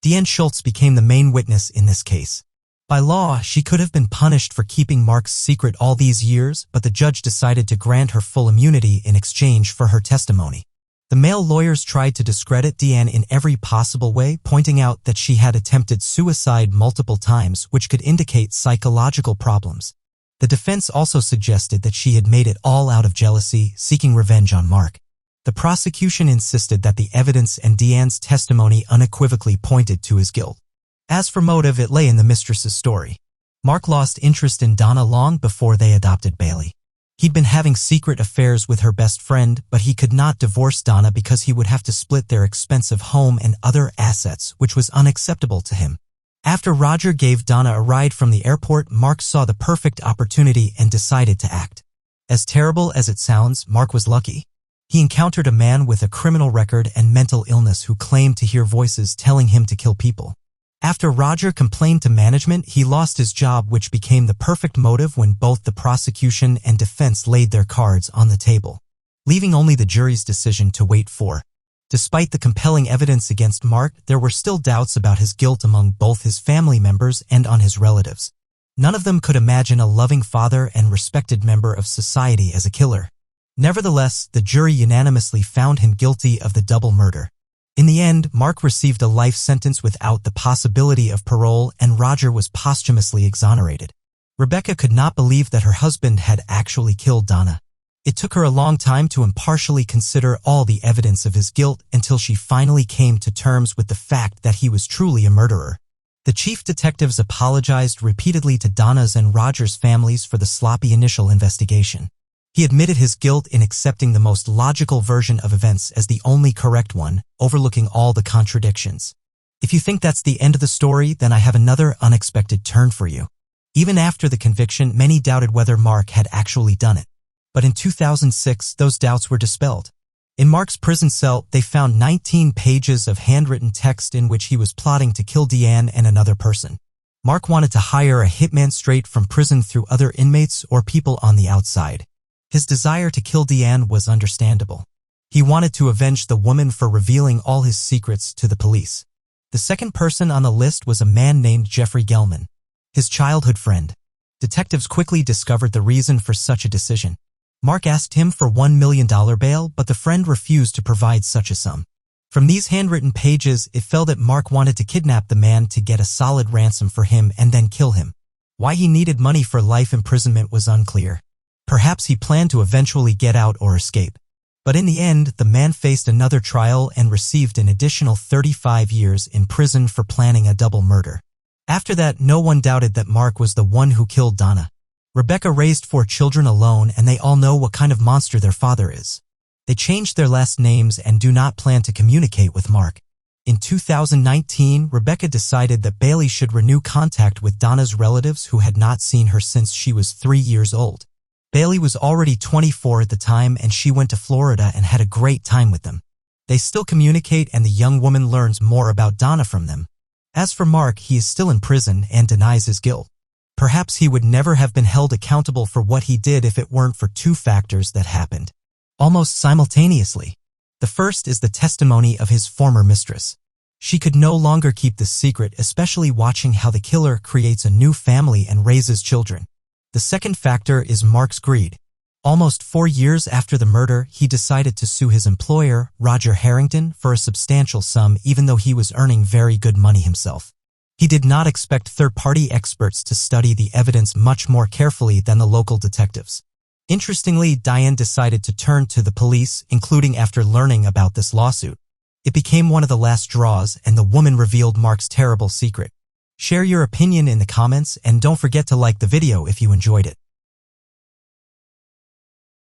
Deanne Schultz became the main witness in this case. By law, she could have been punished for keeping Mark's secret all these years, but the judge decided to grant her full immunity in exchange for her testimony. The male lawyers tried to discredit Deanne in every possible way, pointing out that she had attempted suicide multiple times, which could indicate psychological problems. The defense also suggested that she had made it all out of jealousy, seeking revenge on Mark. The prosecution insisted that the evidence and Deanne's testimony unequivocally pointed to his guilt. As for motive, it lay in the mistress's story. Mark lost interest in Donna long before they adopted Bailey. He'd been having secret affairs with her best friend, but he could not divorce Donna because he would have to split their expensive home and other assets, which was unacceptable to him. After Roger gave Donna a ride from the airport, Mark saw the perfect opportunity and decided to act. As terrible as it sounds, Mark was lucky. He encountered a man with a criminal record and mental illness who claimed to hear voices telling him to kill people. After Roger complained to management, he lost his job, which became the perfect motive when both the prosecution and defense laid their cards on the table, leaving only the jury's decision to wait for. Despite the compelling evidence against Mark, there were still doubts about his guilt among both his family members and on his relatives. None of them could imagine a loving father and respected member of society as a killer. Nevertheless, the jury unanimously found him guilty of the double murder. In the end, Mark received a life sentence without the possibility of parole, and Roger was posthumously exonerated. Rebecca could not believe that her husband had actually killed Donna. It took her a long time to impartially consider all the evidence of his guilt until she finally came to terms with the fact that he was truly a murderer. The chief detectives apologized repeatedly to Donna's and Roger's families for the sloppy initial investigation. He admitted his guilt in accepting the most logical version of events as the only correct one, overlooking all the contradictions. If you think that's the end of the story, then I have another unexpected turn for you. Even after the conviction, many doubted whether Mark had actually done it. But in 2006, those doubts were dispelled. In Mark's prison cell, they found 19 pages of handwritten text in which he was plotting to kill Deanne and another person. Mark wanted to hire a hitman straight from prison through other inmates or people on the outside. His desire to kill Deanne was understandable. He wanted to avenge the woman for revealing all his secrets to the police. The second person on the list was a man named Jeffrey Gelman, his childhood friend. Detectives quickly discovered the reason for such a decision. Mark asked him for $1 million bail, but the friend refused to provide such a sum. From these handwritten pages, it fell that Mark wanted to kidnap the man to get a solid ransom for him and then kill him. Why he needed money for life imprisonment was unclear. Perhaps he planned to eventually get out or escape. But in the end, the man faced another trial and received an additional 35 years in prison for planning a double murder. After that, no one doubted that Mark was the one who killed Donna. Rebecca raised 4 children alone, and they all know what kind of monster their father is. They changed their last names and do not plan to communicate with Mark. In 2019, Rebecca decided that Bailey should renew contact with Donna's relatives who had not seen her since she was 3 years old. Bailey was already 24 at the time, and she went to Florida and had a great time with them. They still communicate, and the young woman learns more about Donna from them. As for Mark, he is still in prison and denies his guilt. Perhaps he would never have been held accountable for what he did if it weren't for 2 factors that happened almost simultaneously. The first is the testimony of his former mistress. She could no longer keep this secret, especially watching how the killer creates a new family and raises children. The second factor is Mark's greed. Almost 4 years after the murder, he decided to sue his employer, Roger Harrington, for a substantial sum, even though he was earning very good money himself. He did not expect third-party experts to study the evidence much more carefully than the local detectives. Interestingly, Diane decided to turn to the police, including after learning about this lawsuit. It became one of the last straws, and the woman revealed Mark's terrible secret. Share your opinion in the comments, and don't forget to like the video if you enjoyed it.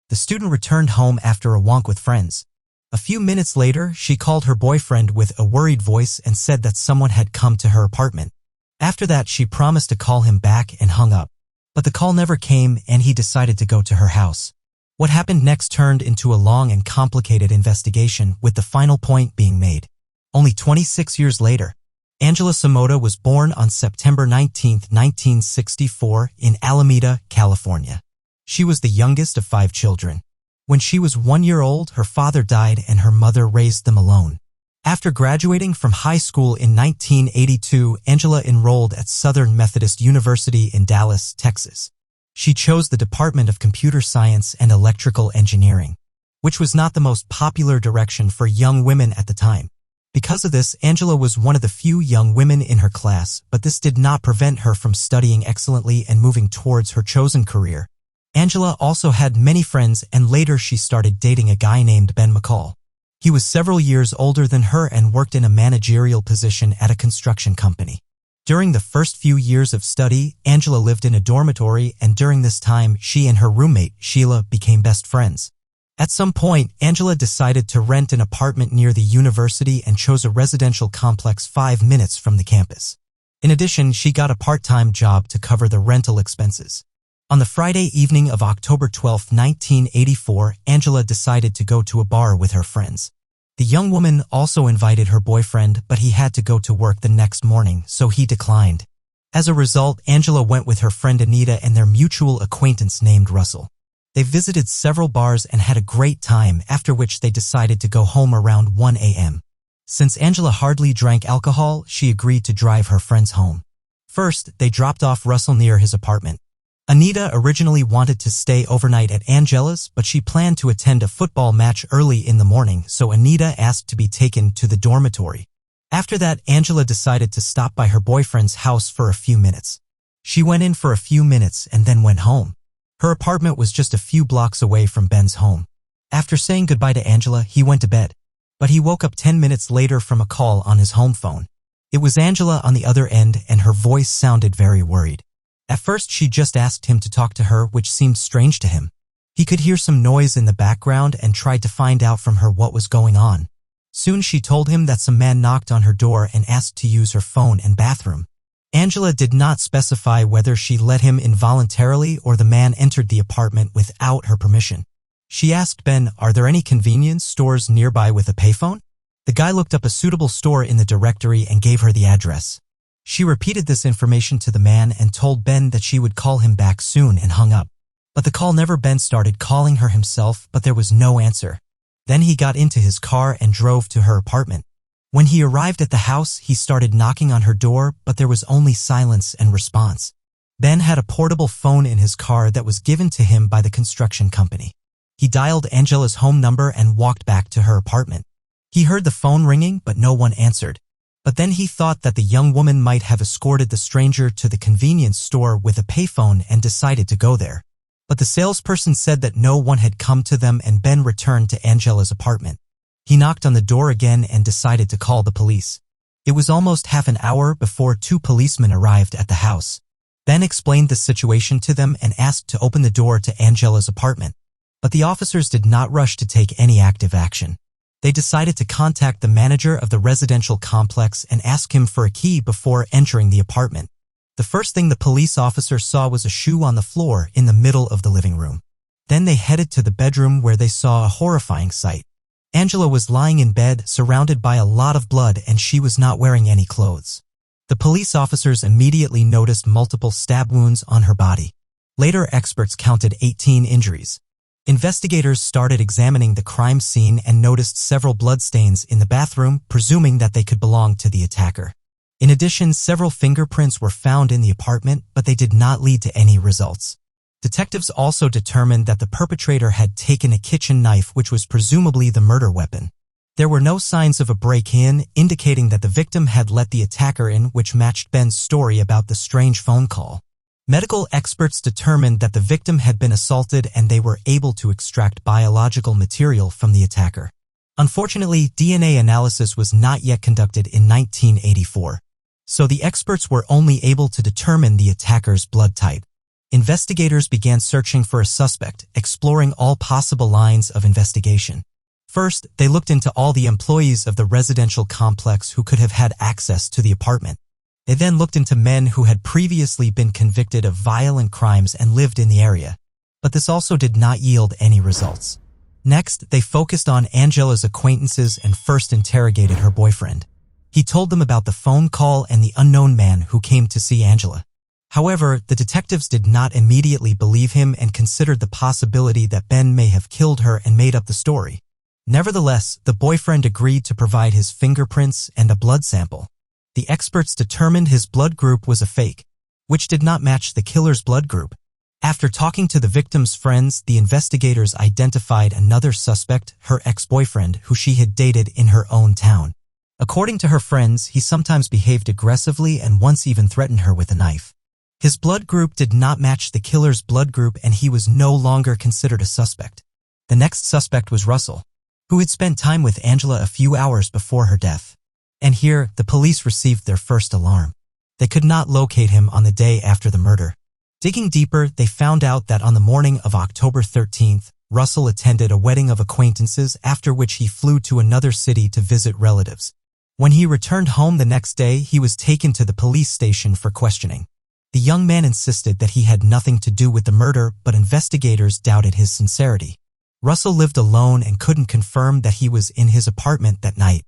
The student returned home after a walk with friends. A few minutes later, she called her boyfriend with a worried voice and said that someone had come to her apartment. After that, she promised to call him back and hung up. But the call never came, and he decided to go to her house. What happened next turned into a long and complicated investigation, with the final point being made. Only 26 years later, Angela Samoda was born on September 19, 1964, in Alameda, California. She was the youngest of 5 children. When she was 1 year old, her father died and her mother raised them alone. After graduating from high school in 1982, Angela enrolled at Southern Methodist University in Dallas, Texas. She chose the Department of Computer Science and Electrical Engineering, which was not the most popular direction for young women at the time. Because of this, Angela was one of the few young women in her class, but this did not prevent her from studying excellently and moving towards her chosen career. Angela also had many friends, and later she started dating a guy named Ben McCall. He was several years older than her and worked in a managerial position at a construction company. During the first few years of study, Angela lived in a dormitory, and during this time, she and her roommate, Sheila, became best friends. At some point, Angela decided to rent an apartment near the university and chose a residential complex 5 minutes from the campus. In addition, she got a part-time job to cover the rental expenses. On the Friday evening of October 12, 1984, Angela decided to go to a bar with her friends. The young woman also invited her boyfriend, but he had to go to work the next morning, so he declined. As a result, Angela went with her friend Anita and their mutual acquaintance named Russell. They visited several bars and had a great time, after which they decided to go home around 1 a.m. Since Angela hardly drank alcohol, she agreed to drive her friends home. First, they dropped off Russell near his apartment. Anita originally wanted to stay overnight at Angela's, but she planned to attend a football match early in the morning, so Anita asked to be taken to the dormitory. After that, Angela decided to stop by her boyfriend's house for a few minutes. She went in for a few minutes and then went home. Her apartment was just a few blocks away from Ben's home. After saying goodbye to Angela, he went to bed. But he woke up 10 minutes later from a call on his home phone. It was Angela on the other end, and her voice sounded very worried. At first, she just asked him to talk to her, which seemed strange to him. He could hear some noise in the background and tried to find out from her what was going on. Soon she told him that some man knocked on her door and asked to use her phone and bathroom. Angela did not specify whether she let him in voluntarily or the man entered the apartment without her permission. She asked Ben, "Are there any convenience stores nearby with a payphone?" The guy looked up a suitable store in the directory and gave her the address. She repeated this information to the man and told Ben that she would call him back soon and hung up. But the call never. Ben started calling her himself, but there was no answer. Then he got into his car and drove to her apartment. When he arrived at the house, he started knocking on her door, but there was only silence and response. Ben had a portable phone in his car that was given to him by the construction company. He dialed Angela's home number and walked back to her apartment. He heard the phone ringing, but no one answered. But then he thought that the young woman might have escorted the stranger to the convenience store with a payphone and decided to go there. But the salesperson said that no one had come to them, and Ben returned to Angela's apartment. He knocked on the door again and decided to call the police. It was almost half an hour before 2 policemen arrived at the house. Ben explained the situation to them and asked to open the door to Angela's apartment. But the officers did not rush to take any active action. They decided to contact the manager of the residential complex and ask him for a key before entering the apartment. The first thing the police officer saw was a shoe on the floor in the middle of the living room. Then they headed to the bedroom where they saw a horrifying sight. Angela was lying in bed, surrounded by a lot of blood, and she was not wearing any clothes. The police officers immediately noticed multiple stab wounds on her body. Later, experts counted 18 injuries. Investigators started examining the crime scene and noticed several bloodstains in the bathroom, presuming that they could belong to the attacker. In addition, several fingerprints were found in the apartment, but they did not lead to any results. Detectives also determined that the perpetrator had taken a kitchen knife, which was presumably the murder weapon. There were no signs of a break-in, indicating that the victim had let the attacker in, which matched Ben's story about the strange phone call. Medical experts determined that the victim had been assaulted, and they were able to extract biological material from the attacker. Unfortunately, DNA analysis was not yet conducted in 1984. So the experts were only able to determine the attacker's blood type. Investigators began searching for a suspect, exploring all possible lines of investigation. First, they looked into all the employees of the residential complex who could have had access to the apartment. They then looked into men who had previously been convicted of violent crimes and lived in the area. But this also did not yield any results. Next, they focused on Angela's acquaintances and first interrogated her boyfriend. He told them about the phone call and the unknown man who came to see Angela. However, the detectives did not immediately believe him and considered the possibility that Ben may have killed her and made up the story. Nevertheless, the boyfriend agreed to provide his fingerprints and a blood sample. The experts determined his blood group was a fake, which did not match the killer's blood group. After talking to the victim's friends, the investigators identified another suspect, her ex-boyfriend, who she had dated in her own town. According to her friends, he sometimes behaved aggressively and once even threatened her with a knife. His blood group did not match the killer's blood group, and he was no longer considered a suspect. The next suspect was Russell, who had spent time with Angela a few hours before her death. And here, the police received their first alarm. They could not locate him on the day after the murder. Digging deeper, they found out that on the morning of October 13th, Russell attended a wedding of acquaintances, after which he flew to another city to visit relatives. When he returned home the next day, he was taken to the police station for questioning. The young man insisted that he had nothing to do with the murder, but investigators doubted his sincerity. Russell lived alone and couldn't confirm that he was in his apartment that night.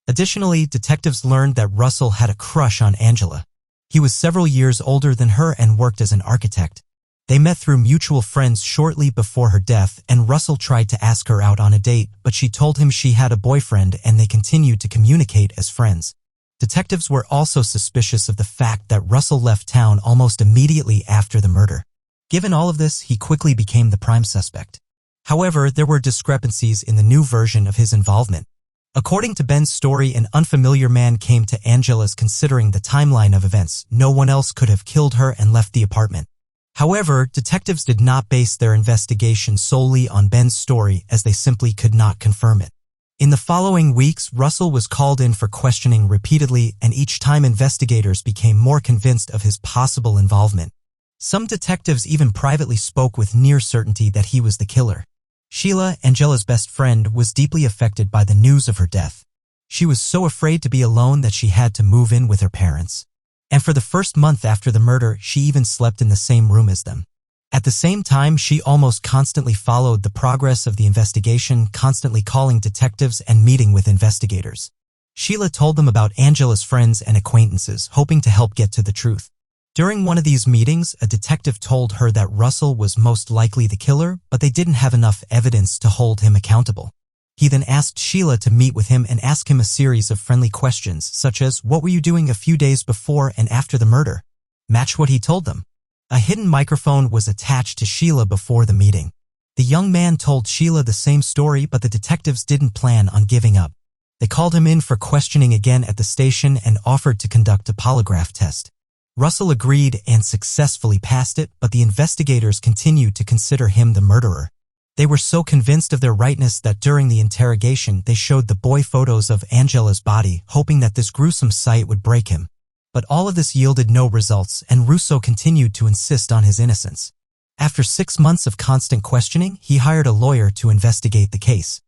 Additionally, detectives learned that Russell had a crush on Angela. He was several years older than her and worked as an architect. They met through mutual friends shortly before her death, and Russell tried to ask her out on a date, but she told him she had a boyfriend and they continued to communicate as friends. Detectives were also suspicious of the fact that Russell left town almost immediately after the murder. Given all of this, he quickly became the prime suspect. However, there were discrepancies in the new version of his involvement. According to Ben's story, an unfamiliar man came to Angela's considering the timeline of events. No one else could have killed her and left the apartment. However, detectives did not base their investigation solely on Ben's story, as they simply could not confirm it. In the following weeks, Russell was called in for questioning repeatedly, and each time investigators became more convinced of his possible involvement. Some detectives even privately spoke with near certainty that he was the killer. Sheila, Angela's best friend, was deeply affected by the news of her death. She was so afraid to be alone that she had to move in with her parents. And for the first month after the murder, she even slept in the same room as them. At the same time, she almost constantly followed the progress of the investigation, constantly calling detectives and meeting with investigators. Sheila told them about Angela's friends and acquaintances, hoping to help get to the truth. During one of these meetings, a detective told her that Russell was most likely the killer, but they didn't have enough evidence to hold him accountable. He then asked Sheila to meet with him and ask him a series of friendly questions, such as, "What were you doing a few days before and after the murder?" Match what he told them. A hidden microphone was attached to Sheila before the meeting. The young man told Sheila the same story, but the detectives didn't plan on giving up. They called him in for questioning again at the station and offered to conduct a polygraph test. Russell agreed and successfully passed it, but the investigators continued to consider him the murderer. They were so convinced of their rightness that during the interrogation they showed the boy photos of Angela's body, hoping that this gruesome sight would break him. But all of this yielded no results, and Russo continued to insist on his innocence. After 6 months of constant questioning, he hired a lawyer to investigate the case.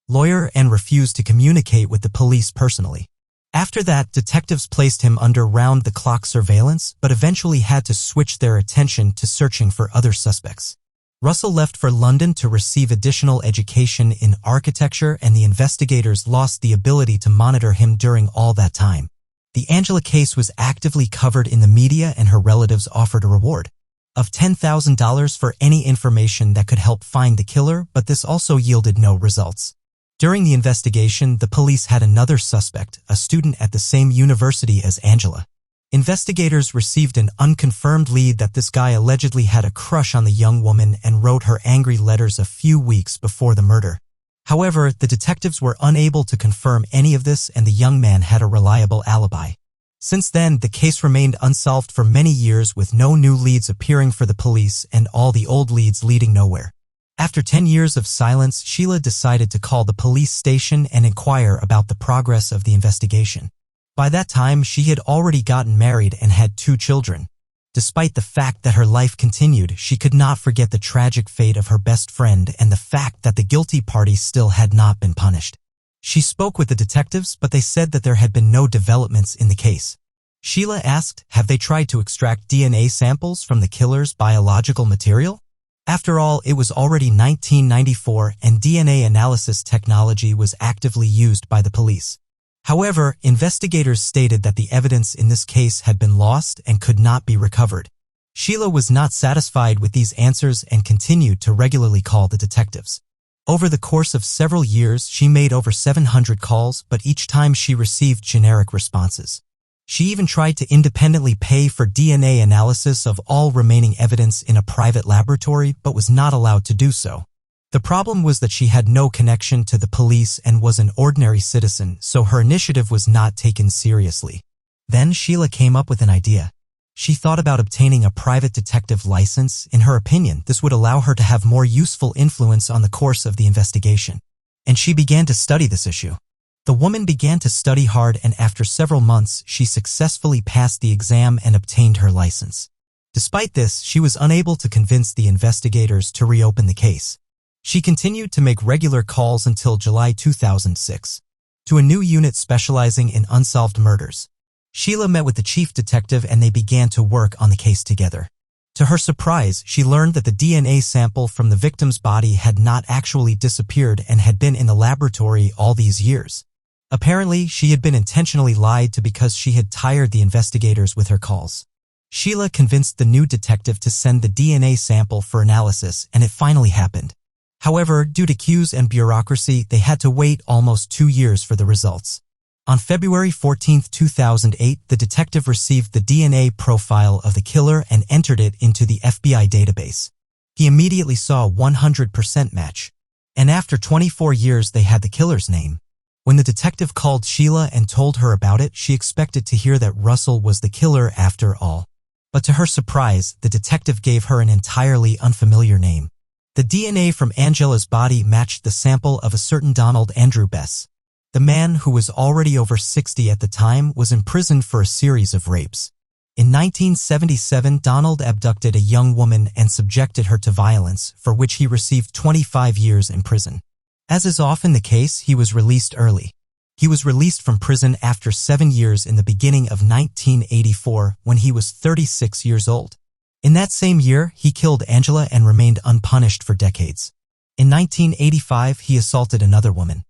Lawyer and refused to communicate with the police personally. After that, detectives placed him under round-the-clock surveillance, but eventually had to switch their attention to searching for other suspects. Russell left for London to receive additional education in architecture, and the investigators lost the ability to monitor him during all that time. The Angela case was actively covered in the media, and her relatives offered a reward of $10,000 for any information that could help find the killer, but this also yielded no results. During the investigation, the police had another suspect, a student at the same university as Angela. Investigators received an unconfirmed lead that this guy allegedly had a crush on the young woman and wrote her angry letters a few weeks before the murder. However, the detectives were unable to confirm any of this, and the young man had a reliable alibi. Since then, the case remained unsolved for many years, with no new leads appearing for the police and all the old leads leading nowhere. After 10 years of silence, Sheila decided to call the police station and inquire about the progress of the investigation. By that time, she had already gotten married and had 2 children. Despite the fact that her life continued, she could not forget the tragic fate of her best friend and the fact that the guilty party still had not been punished. She spoke with the detectives, but they said that there had been no developments in the case. Sheila asked, "Have they tried to extract DNA samples from the killer's biological material?" After all, it was already 1994 and DNA analysis technology was actively used by the police. However, investigators stated that the evidence in this case had been lost and could not be recovered. Sheila was not satisfied with these answers and continued to regularly call the detectives. Over the course of several years, she made over 700 calls, but each time she received generic responses. She even tried to independently pay for DNA analysis of all remaining evidence in a private laboratory, but was not allowed to do so. The problem was that she had no connection to the police and was an ordinary citizen, so her initiative was not taken seriously. Then Sheila came up with an idea. She thought about obtaining a private detective license. In her opinion, this would allow her to have more useful influence on the course of the investigation. And she began to study this issue. The woman began to study hard, and after several months, she successfully passed the exam and obtained her license. Despite this, she was unable to convince the investigators to reopen the case. She continued to make regular calls until July 2006. to a new unit specializing in unsolved murders. Sheila met with the chief detective and they began to work on the case together. To her surprise, she learned that the DNA sample from the victim's body had not actually disappeared and had been in the laboratory all these years. Apparently, she had been intentionally lied to because she had tired the investigators with her calls. Sheila convinced the new detective to send the DNA sample for analysis, and it finally happened. However, due to queues and bureaucracy, they had to wait almost 2 years for the results. On February 14, 2008, the detective received the DNA profile of the killer and entered it into the FBI database. He immediately saw a 100% match. And after 24 years, they had the killer's name. When the detective called Sheila and told her about it, she expected to hear that Russell was the killer after all. But to her surprise, the detective gave her an entirely unfamiliar name. The DNA from Angela's body matched the sample of a certain Donald Andrew Bess. The man, who was already over 60 at the time, was imprisoned for a series of rapes. In 1977, Donald abducted a young woman and subjected her to violence, for which he received 25 years in prison. As is often the case, he was released early. He was released from prison after 7 years in the beginning of 1984, when he was 36 years old. In that same year, he killed Angela and remained unpunished for decades. In 1985, he assaulted another woman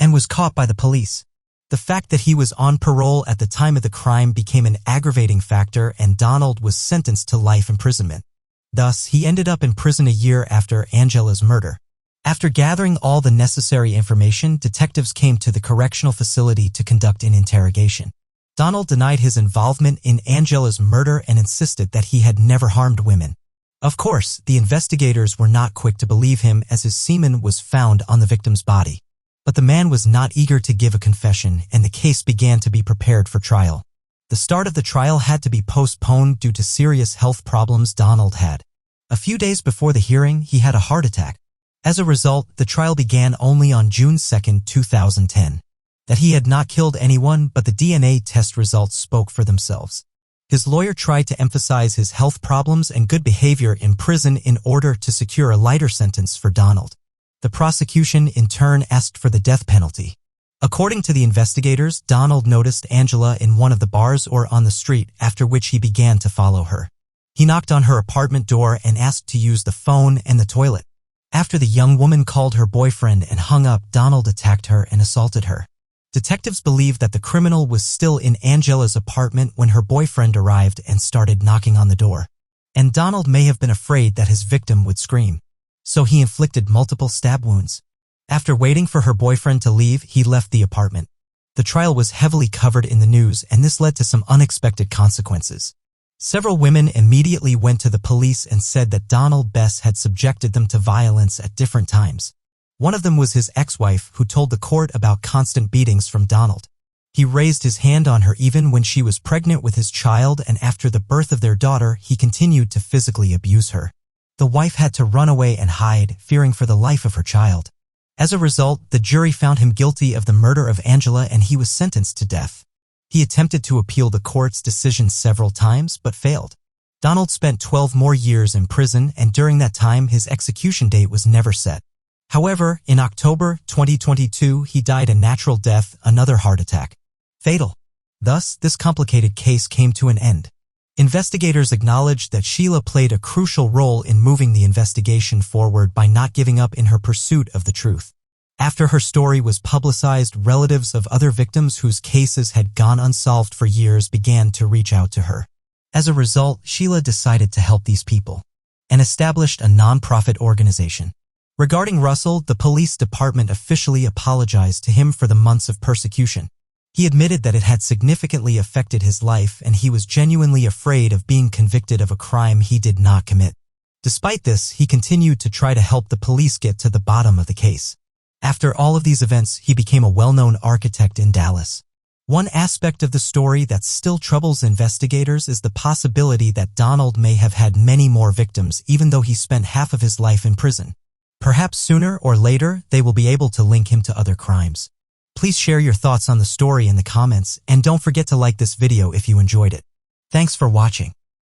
and was caught by the police. The fact that he was on parole at the time of the crime became an aggravating factor, and Donald was sentenced to life imprisonment. Thus, he ended up in prison a year after Angela's murder. After gathering all the necessary information, detectives came to the correctional facility to conduct an interrogation. Donald denied his involvement in Angela's murder and insisted that he had never harmed women. Of course, the investigators were not quick to believe him, as his semen was found on the victim's body. But the man was not eager to give a confession, and the case began to be prepared for trial. The start of the trial had to be postponed due to serious health problems Donald had. A few days before the hearing, he had a heart attack. As a result, the trial began only on June 2, 2010. That he had not killed anyone, but the DNA test results spoke for themselves. His lawyer tried to emphasize his health problems and good behavior in prison in order to secure a lighter sentence for Donald. The prosecution, in turn, asked for the death penalty. According to the investigators, Donald noticed Angela in one of the bars or on the street, after which he began to follow her. He knocked on her apartment door and asked to use the phone and the toilet. After the young woman called her boyfriend and hung up, Donald attacked her and assaulted her. Detectives believe that the criminal was still in Angela's apartment when her boyfriend arrived and started knocking on the door. And Donald may have been afraid that his victim would scream. So he inflicted multiple stab wounds. After waiting for her boyfriend to leave, he left the apartment. The trial was heavily covered in the news, and this led to some unexpected consequences. Several women immediately went to the police and said that Donald Bess had subjected them to violence at different times. One of them was his ex-wife, who told the court about constant beatings from Donald. He raised his hand on her even when she was pregnant with his child, and after the birth of their daughter, he continued to physically abuse her. The wife had to run away and hide, fearing for the life of her child. As a result, the jury found him guilty of the murder of Angela and he was sentenced to death. He attempted to appeal the court's decision several times, but failed. Donald spent 12 more years in prison, and during that time, his execution date was never set. However, in October 2022, he died a natural death, another heart attack. Fatal. Thus, this complicated case came to an end. Investigators acknowledged that Sheila played a crucial role in moving the investigation forward by not giving up in her pursuit of the truth. After her story was publicized, relatives of other victims whose cases had gone unsolved for years began to reach out to her. As a result, Sheila decided to help these people and established a non-profit organization. Regarding Russell, the police department officially apologized to him for the months of persecution. He admitted that it had significantly affected his life, and he was genuinely afraid of being convicted of a crime he did not commit. Despite this, he continued to try to help the police get to the bottom of the case. After all of these events, he became a well-known architect in Dallas. One aspect of the story that still troubles investigators is the possibility that Donald may have had many more victims, even though he spent half of his life in prison. Perhaps sooner or later, they will be able to link him to other crimes. Please share your thoughts on the story in the comments, and don't forget to like this video if you enjoyed it. Thanks for watching.